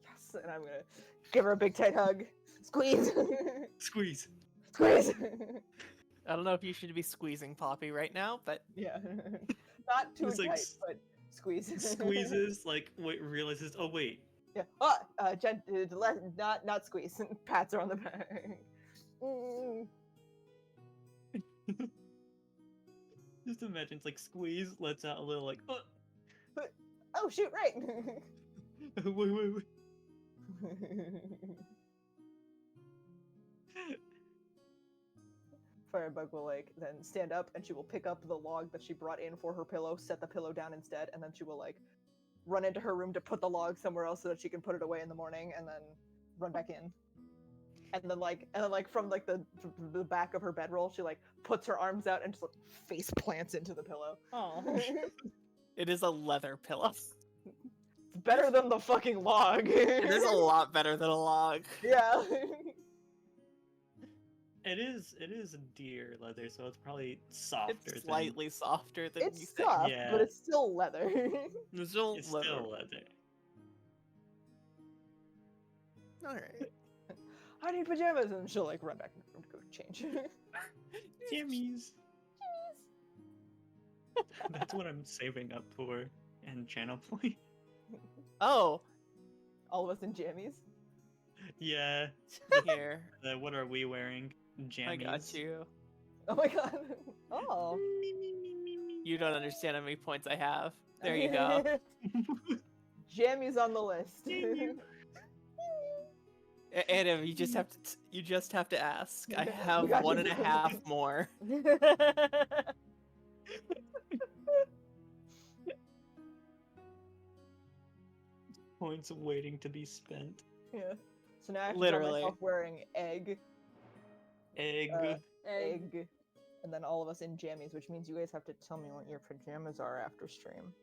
Yes, and I'm gonna give her a big tight hug. Squeeze. Squeeze. Squeeze. I don't know if you should be squeezing Poppy right now, but Yeah. Not too It's like tight, but squeeze. Squeezes, like, realizes, oh wait, Yeah. Not squeeze. Pats her on the back. Mm. Just imagine it's like squeeze, lets out a little like, oh, Oh shoot! Right. wait. Firebug will like then stand up and she will pick up the log that she brought in for her pillow, set the pillow down instead, and then she will like run into her room to put the log somewhere else so that she can put it away in the morning, and then run back in. And then like from like the back of her bedroll, she like puts her arms out and just like, face plants into the pillow. Oh. It is a leather pillow. It's better than the fucking log. It is a lot better than a log. Yeah. It is deer leather, so it's probably softer. It's slightly softer than you It's think. soft, Yeah. but it's still leather. It's still It's leather. still leather. Alright. I need pajamas, and she'll like run back in the room to go change. Jammies. That's what I'm saving up for and channel point. Oh, All of us in jammies. Yeah. here. What are we wearing? Jammies. I got you. Oh my god. Oh. You don't understand how many points I have. There you go. Jammies on the list. Adam, you just have to ask. I have got you. 1.5 more. Points waiting to be spent. Yeah. So now I have to Literally. draw myself wearing egg, Egg. egg, and then all of us in jammies, which means you guys have to tell me what your pajamas are after stream.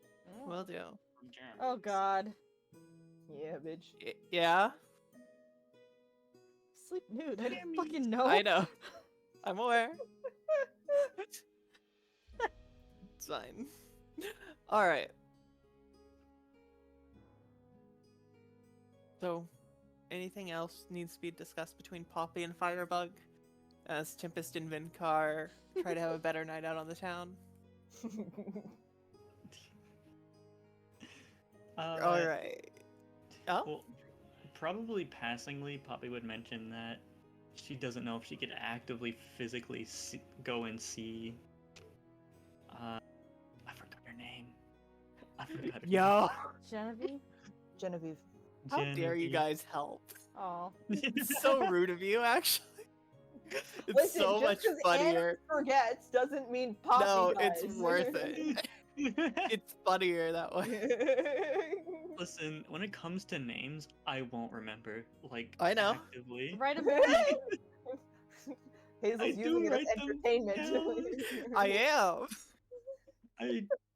Will do. Oh god. Yeah, bitch. Yeah, Sleep nude. I didn't fucking know. I know. I'm aware. It's fine. Alright. So, anything else needs to be discussed between Poppy and Firebug? As Tempest and Vinkar try to have a better night out on the town? Alright. Oh? Well, probably passingly, Poppy would mention that she doesn't know if she could actively, physically go and see. I forgot her name. I forgot her Yo! Genevieve? Genevieve. How dare you Genevieve. guys help? Oh. It's so rude of you, actually. It's Listen, so just much 'cause funnier. Anna forgets doesn't mean Poppy No, does. it's worth it. It's funnier that way. Listen, when it comes to names, I won't remember. Like, I know. actively. Write them down. Hazel's I using do it as write them entertainment. down. I am.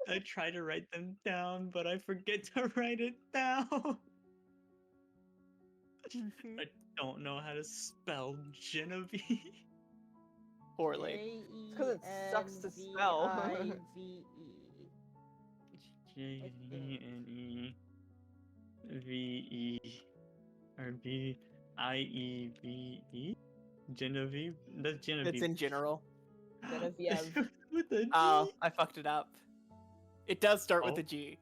I try to write them down, but I forget to write it down. I don't know how to spell Genevieve. Poorly. It's 'cause it sucks to spell. Genevie or Bieve. Genevieve. That's Genevieve. It's in general. Genevieve. With the G. Oh, I fucked it up. It does start with Oh. a G.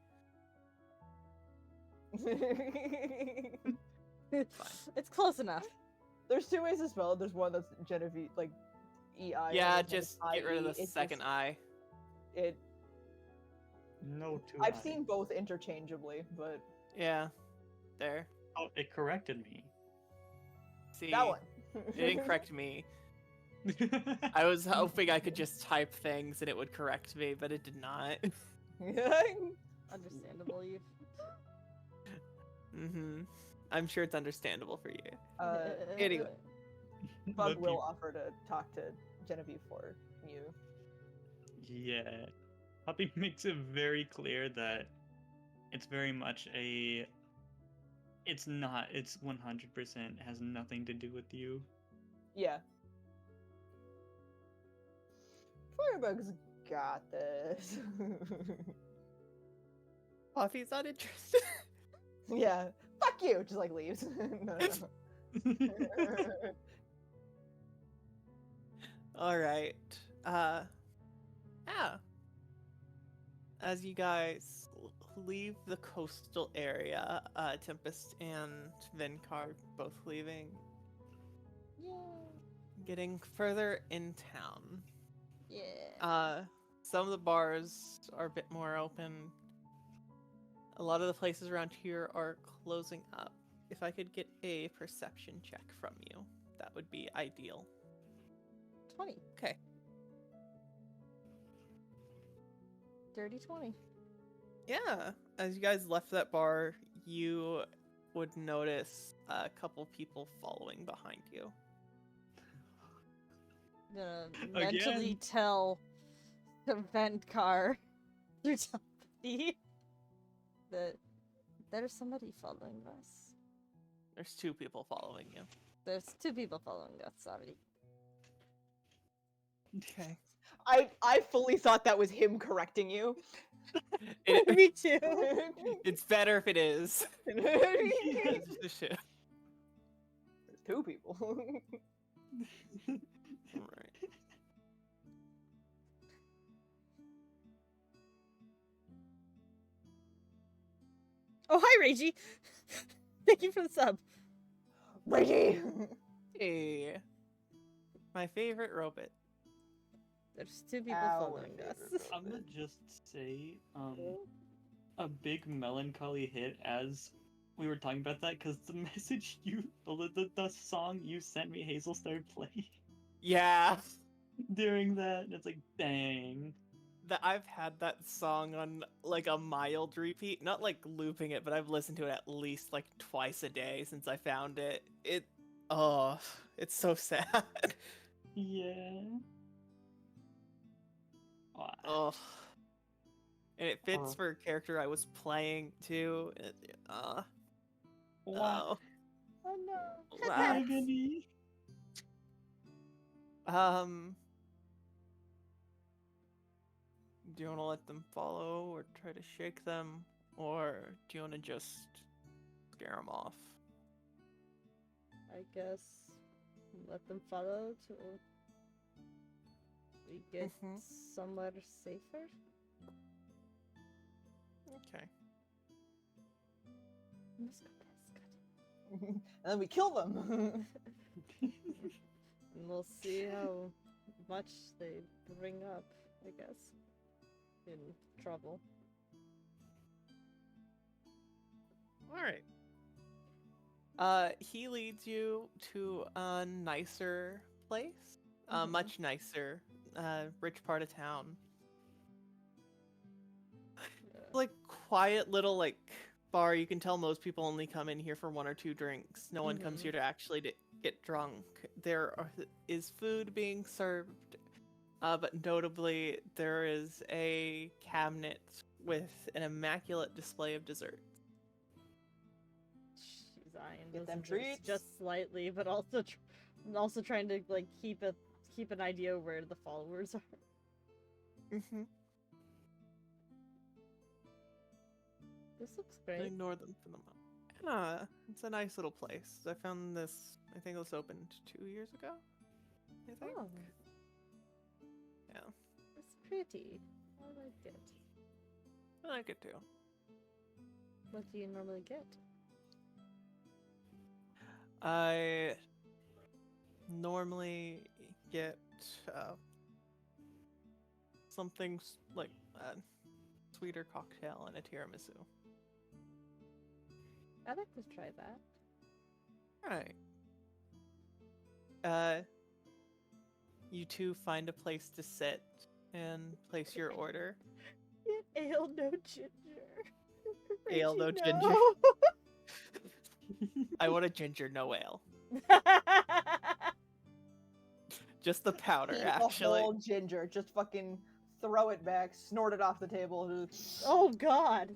It's close enough. There's two ways to spell it. There's one that's Genevieve, like E-I. and Yeah, there's one just that's get rid of I-E. the It's second just- I. It. No, two. I've I. seen both interchangeably, but Yeah. There. Oh, it corrected me. See, that one. it didn't correct me. I was hoping I could just type things and it would correct me, but it did not. Understandable. You. I'm sure it's understandable for you. Anyway. Bug But will peop- offer to talk to Genevieve for you. Yeah. Poppy makes it very clear that it's very much a. It's not. It's 100% has nothing to do with you. Yeah. Firebug's got this. Poppy's not interested. Yeah. Fuck you! Just like leaves. No. Alright. Yeah. As you guys leave the coastal area, Tempest and Vinkar both leaving, Yeah. getting further in town. Yeah. some of the bars are a bit more open. A lot of the places around here are closing up. If I could get a perception check from you, that would be ideal. 20. Okay. Dirty 20. Yeah. As you guys left that bar, you would notice a couple people following behind you. I'm gonna mentally Again. tell the vent car through telepathy that there's somebody following us. There's 2 people following you. There's 2 people following us, sorry. Okay. I fully thought that was him correcting you. Me too. It's better if it is. There's It's just shit. 2 people. Right. Oh, hi, Reiji. Thank you for the sub. Reggie! Hey. My favorite robot. There's 2 people Our following us. favorite I'm gonna just say, a big melancholy hit as we were talking about that, because the message the song you sent me, Hazel, started playing Yeah. during that, and it's like, dang. That I've had that song on like a mild repeat, not like looping it, but I've listened to it at least like twice a day since I found it. It's so sad. Yeah. Wow. Oh. And it fits Oh. for a character I was playing too. Wow. Oh. Oh no. Wow. Agony. Do you want to let them follow or try to shake them? Or do you want to just scare them off? I guess let them follow till we get somewhere safer. Okay. And then we kill them. And we'll see how much they bring up, I guess, in trouble. Alright. He leads you to a nicer place. Much nicer. Rich part of town. Like, quiet little, like, bar. You can tell most people only come in here for 1 or 2 drinks. No one comes here to actually get drunk. There is food being served. But notably, there is a cabinet with an immaculate display of desserts. She's eyeing Get those them desserts treats. just slightly, but also trying to like keep an idea where the followers are. This looks great. Ignore them for the moment. Yeah, it's a nice little place. I found this, I think it was opened 2 years ago? I think. Oh, Yeah, it's pretty. I like it. I like it too. What do you normally get? I normally get something like a sweeter cocktail and a tiramisu. I'd like to try that. Alright. You two find a place to sit and place your order. Get ale, no ginger. Ale, no Reggie, ginger. I want a ginger, no ale. Just the powder, Eat actually. the whole ginger. Just fucking throw it back, snort it off the table. Just... Oh God.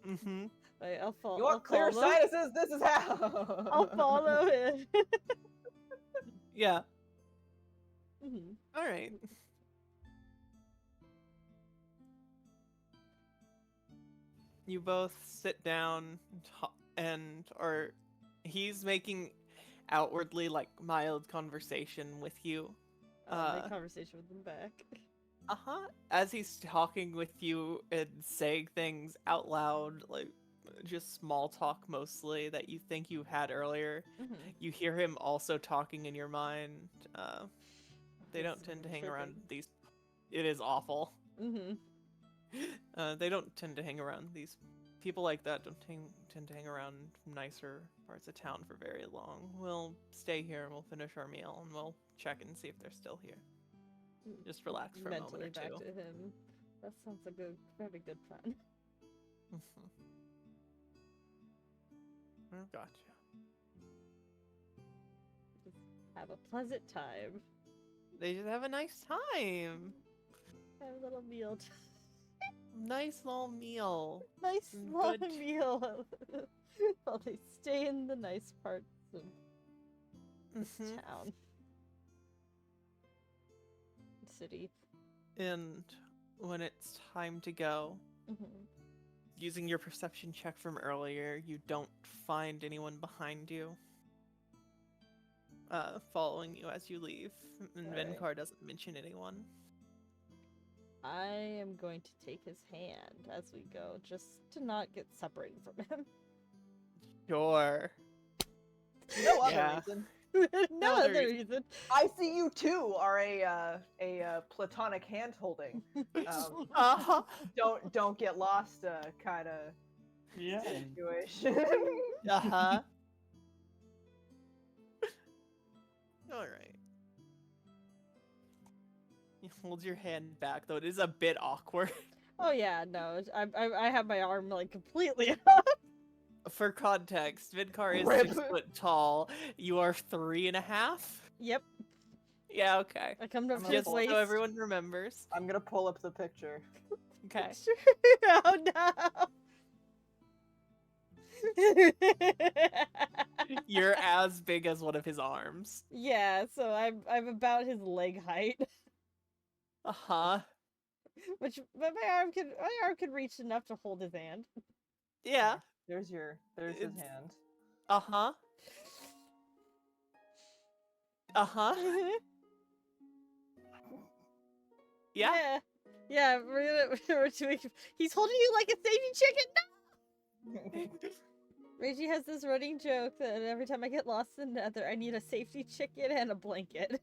Mm-hmm. Wait, I'll follow. You want clear sinuses? This is how. I'll follow it. Yeah. Mhm. Alright. You both sit down or he's making outwardly like mild conversation with you. I'll make conversation with them back. As he's talking with you and saying things out loud, like just small talk mostly that you think you had earlier. Mhm. You hear him also talking in your mind. They This don't is tend to hang tripping. around these. It is awful. Mm-hmm. They don't tend to hang around. These people like that don't tend to hang around nicer parts of town for very long. We'll stay here and we'll finish our meal and we'll check and see if they're still here. Just relax for a moment Mentally or back two. to him. That sounds like a very good plan. Oh, gotcha. Just have a pleasant time. They just have a nice time. Have a little meal. Nice little meal. Nice Mm, long good. meal while they stay in the nice parts of Mhm. town. City. And when it's time to go, Mm-hmm. using your perception check from earlier, you don't find anyone behind you. Following you as you leave. And Right. Venkar doesn't mention anyone. I am going to take his hand as we go, just to not get separated from him. Sure. No other Yeah. reason. No other other reason. reason. I see you too are a platonic hand holding. Uh-huh. Don't get lost kind of Yeah. situation. Uh-huh. Alright. You hold your hand back, though it is a bit awkward. Oh yeah, no, I have my arm like completely up. For context, Vidkar is Rip. 6 foot tall. You are 3.5? Yep, Yeah, okay. I come up to I'm his Just waist. so everyone remembers. I'm gonna pull up the picture. Okay. Oh no! You're as big as one of his arms. Yeah, so I'm about his leg height, Uh-huh. but my arm could reach enough to hold his hand. Yeah. There's his It's- hand. Uh-huh. Uh-huh. Yeah. Yeah, we're doing. He's holding you like a safety chicken. Reggie has this running joke that every time I get lost in Nether, I need a safety chicken and a blanket,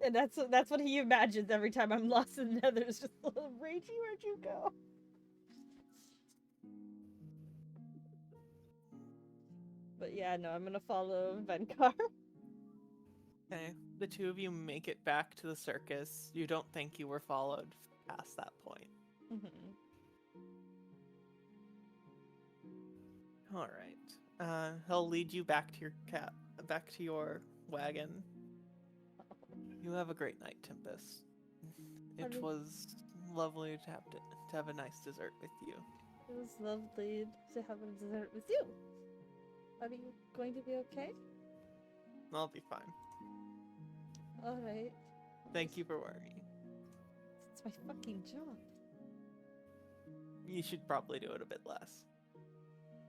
and that's what he imagines every time I'm lost in Nether. It's just, Reggie, where'd you go? But yeah, no, I'm gonna follow Venkar. Okay. The two of you make it back to the circus. You don't think you were followed past that point. Mm-hmm. All right. He'll lead you back to your back to your wagon. You have a great night, Tempest. It Honey. was lovely to have a nice dessert with you. It was lovely to have a dessert with you. Are you going to be okay? I'll be fine. Alright. Thank you for worrying. It's my fucking job. You should probably do it a bit less.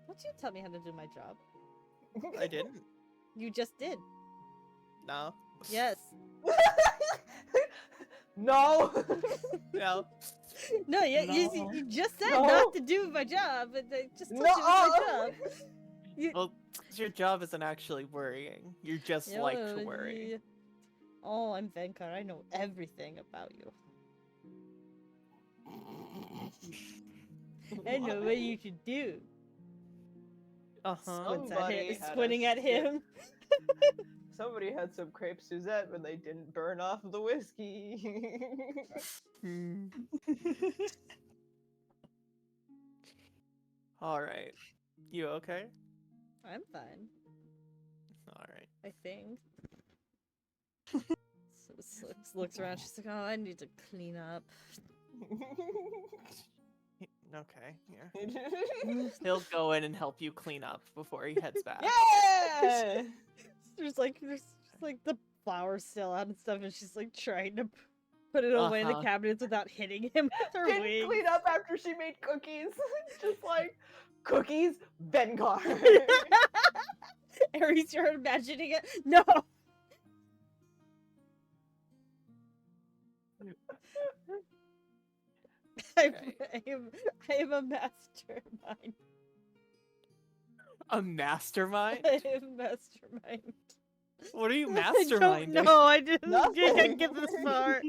Don't you tell me how to do my job. I didn't. You just did. No. Yes. No. No. No, No. you just said No. not to do my job, but I just told No. you it was my job. You, Well, your job isn't actually worrying. You just like to worry. Oh, I'm Venkar. I know everything about you. I know what you should do. Uh-huh. Somebody had a Squinting at stick. him. Somebody had some crepe Suzette when they didn't burn off the whiskey. Hmm. All right. You okay? I'm fine, All right. I think. So looks around. She's like, "Oh, I need to clean up." Okay. Here. He'll go in and help you clean up before he heads back. Yeah. There's like the flowers still out and stuff, and she's like trying to put it away in the Uh-huh. cabinets without hitting him with her Didn't wings. clean up after she made cookies. Just like cookies, Venkar. Aries, you're imagining it? No! Okay. I am a mastermind. A mastermind? I am a mastermind. What are you I don't masterminding? know, I didn't Nothing. get this far.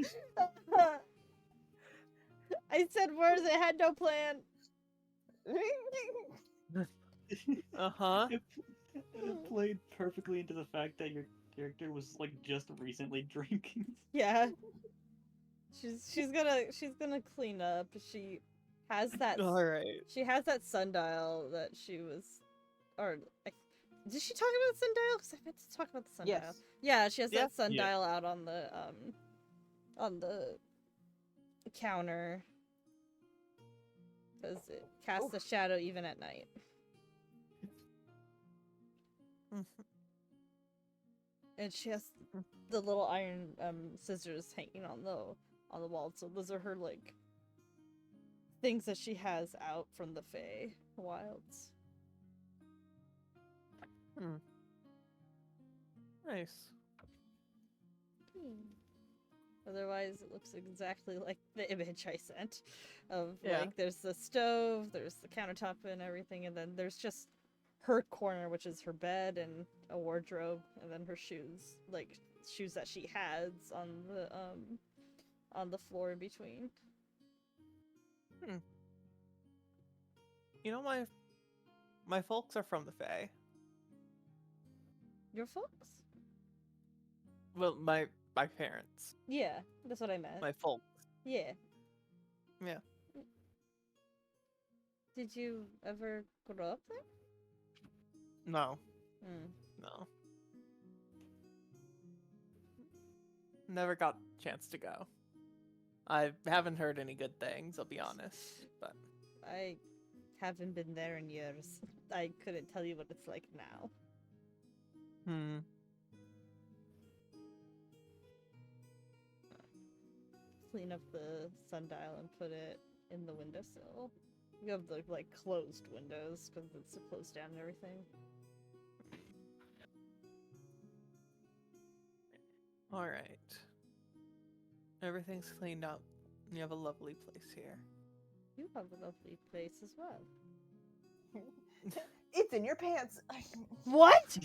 I said words. I had no plan. Uh-huh. It played perfectly into the fact that your character was like just recently drinking. Yeah. She's gonna clean up. She has that Alright. she has that sundial that she was, or did she talk about the sundial? Because I meant to talk about the sundial. Yes. Yeah, she has Yeah. that sundial out on the counter because it casts a shadow even at night. Mhm. And she has the little iron scissors hanging on the wall. So those are her like things that she has out from the Fae Wilds. Nice. Otherwise, it looks exactly like the image I sent. Of Yeah. like, there's the stove, there's the countertop and everything, and then there's just her corner, which is her bed and a wardrobe, and then her shoes, like shoes that she has on the floor in between. You know, my folks are from the Fae. Your folks? Well, my parents. Yeah, that's what I meant. My folks. Yeah. Yeah. Did you ever grow up there? No. Hmm. No. Never got a chance to go. I haven't heard any good things, I'll be honest. But I haven't been there in years. I couldn't tell you what it's like now. Clean up the sundial and put it in the windowsill. You have the like closed windows because it's closed down and everything. Alright. Everything's cleaned up. You have a lovely place here. You have a lovely place as well. It's in your pants. What?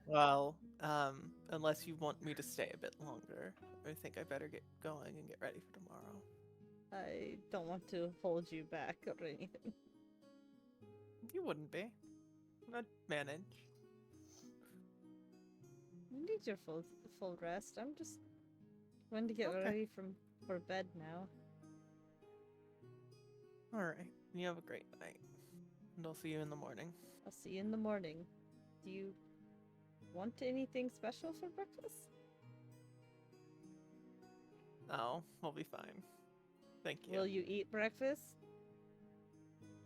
Well, unless you want me to stay a bit longer, I think I better get going and get ready for tomorrow. I don't want to hold you back or anything. You wouldn't be. I'd manage. You need your full rest. I'm just going to get Okay. ready for bed now. Alright. You have a great night. And I'll see you in the morning. I'll see you in the morning. Do you want anything special for breakfast? No, we'll be fine. Thank you. Will you eat breakfast?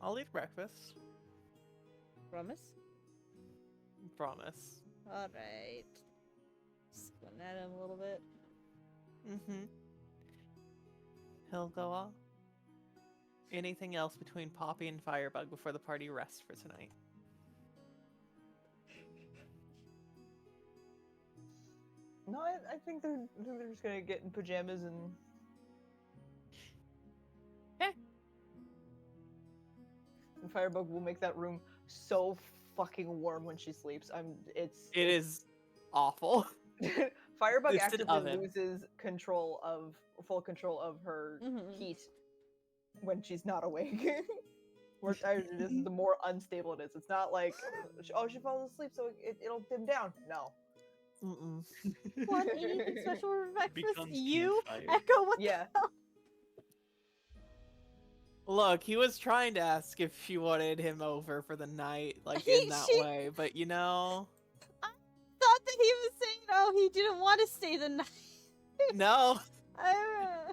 I'll eat breakfast. Promise? Promise. Alright. Squint at him a little bit. Mm-hmm. Hilgoa? Anything else between Poppy and Firebug before the party rests for tonight? No, I think they're just gonna get in pajamas and. And Firebug will make that room so fucking warm when she sleeps. It is awful. Firebug It's an actively oven. loses full control of her Mhm. heat when she's not awake. This is the more unstable it is. It's not like, oh, she falls asleep, so it'll dim down. No. Mm-mm. What? Anything special for breakfast? Becomes You? campfire. Echo, what Yeah. Look, he was trying to ask if she wanted him over for the night, like He- in that she- way, but you know, thought that he was saying, oh, he didn't want to stay the night. no. I,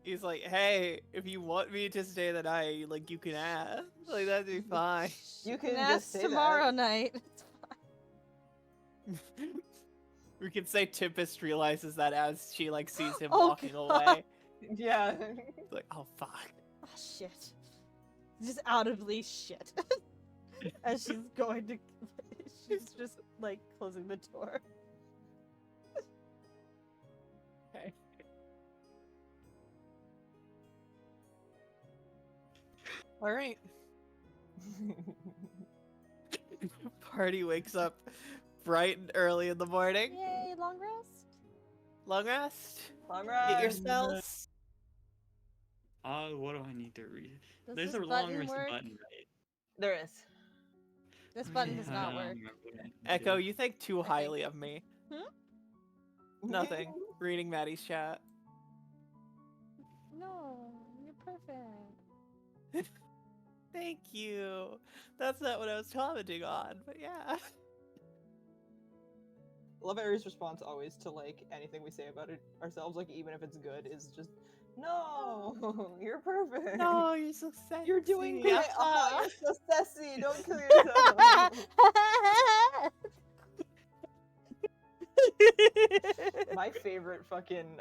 He's like, hey, if you want me to stay the night, like you can ask, like that'd be fine. You can can ask just say tomorrow that. night. We can say Tempest realizes that as she like sees him Oh, walking God. away. Yeah. It's like, oh fuck. Oh, shit. Just audibly shit. As she's going to... She's just, like, closing the door. Okay. All right. party wakes up bright and early in the morning. Yay, long rest. Long rest. Long Get your rest. spells. What do I need to read? Does There's this a long button rest work? button, right? There is. This button does I not don't work. remember what I need to Echo, do. you think too I think- highly of me. Nothing. Reading Maddie's chat. No, you're perfect. Thank you. That's not what I was commenting on, but yeah. Love Aries' response always to like anything we say about it ourselves, like even if it's good, is just no, you're perfect. No, you're so sexy. You're doing great. Yeah. Oh, you're so sassy. Don't kill yourself. My favorite fucking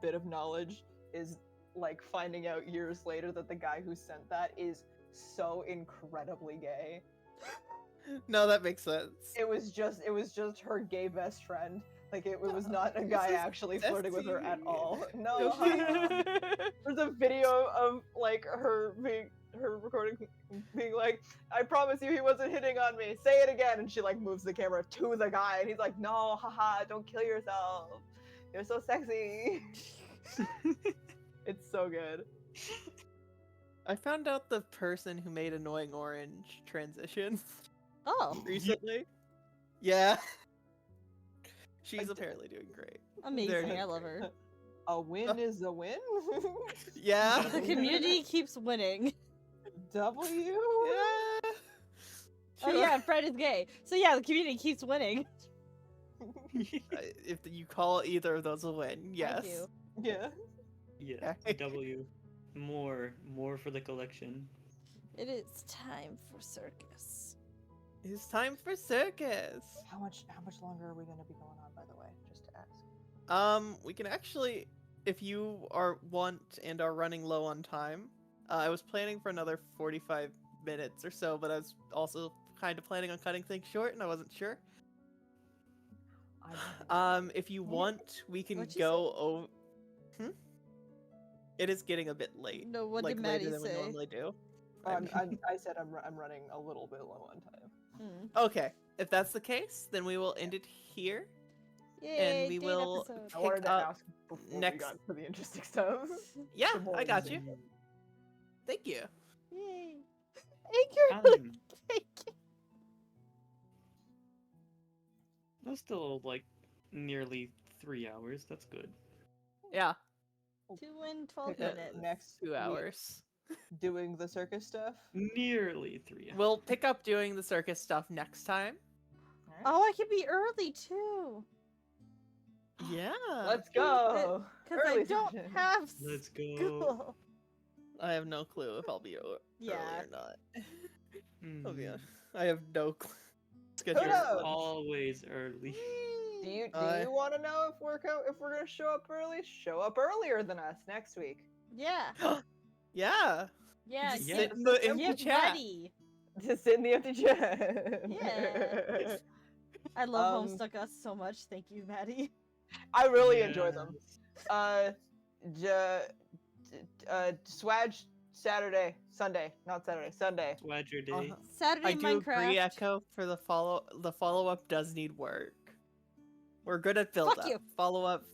bit of knowledge is like finding out years later that the guy who sent that is so incredibly gay. No, that makes sense. It was just her gay best friend. Like it was not a This guy is actually flirting with her at sexy. all. No. There's a video of like her recording being like, I promise you he wasn't hitting on me. Say it again. And she like moves the camera to the guy and he's like, no, haha, don't kill yourself. You're so sexy. It's so good. I found out the person who made Annoying Orange transition Oh, recently. Yeah. She's I- apparently doing great. amazing. There- I love her. A win is a win. Yeah. The community keeps winning. W. Yeah. Oh yeah, Fred is gay. So yeah, the community keeps winning. If you call either of those a win, yes. Thank you. Yeah. Yeah, W. More for the collection. It is time for circus. It's time for circus. How much longer are we gonna be going on, by the way? Just to ask. We can actually, if you want and are running low on time, I was planning for another 45 minutes or so, but I was also kind of planning on cutting things short, and I wasn't sure. If you want, we can What'd you go over. It is getting a bit late. No, what like did later Maddie than we say? normally do. I said I'm running a little bit low on time. Okay, if that's the case, then we will end it here. Yay, we date will episode. I wanted to up ask before next- we got to the interesting stuff. Yeah, The more I got you. interesting- Thank you. Yay. Thank you. Um, Thank you. that's still like nearly 3 hours. That's good. Yeah, 2 and 12 Pick up minutes. next 2 week, hours. doing the circus stuff. Nearly 3 hours. We'll pick up doing the circus stuff next time. Oh, I could be early too. Yeah. Let's go. Because I Early don't session. have Let's go. school. I have no clue if I'll be early Yeah. or not. Oh Mm, yeah, I have no clue. Who Schedule. knows? Always early. Do you I- want to know if we're gonna show up early? Show up earlier than us next week. Yeah. Yeah. Yeah. Just Yeah. sit in the empty Get chat. ready. Just sit in the empty chair. Yeah. I love Um, Homestuck Us so much. Thank you, Maddie. I really enjoy them. Yes. Swag Sunday, Sunday. Swagger Day. Uh-huh. Saturday I do Minecraft. agree, Echo. For the follow up does need work. We're good at build up. you. Follow up.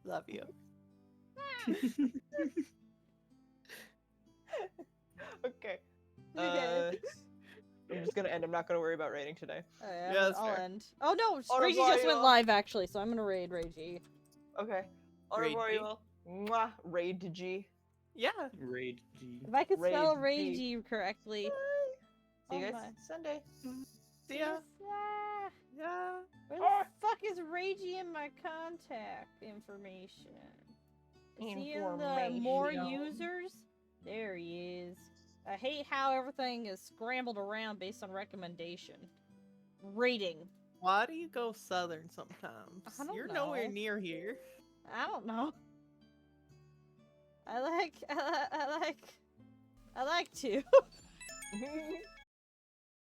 Love you. Okay. Okay. I'm just gonna end. I'm not gonna worry about rating today. Oh, yeah, Yeah, that's I'll fair. end. Oh no, Au Reggie revoir, just went y'all. live actually, so I'm gonna raid Reggie. Okay. Au Raid revoir, G. y'all. Mwah. Raid G. Yeah. Raid G. If I could spell Reggie. Reggie correctly. See you Oh guys my. Sunday. See ya. Ah, Yeah. where Ah. the fuck is Reggie in my contact information? Is he in the more Information. users? There he is. I hate how everything is scrambled around based on recommendation. Rating. Why do you go southern sometimes? I don't You're nowhere know. near here. I don't know. I like to.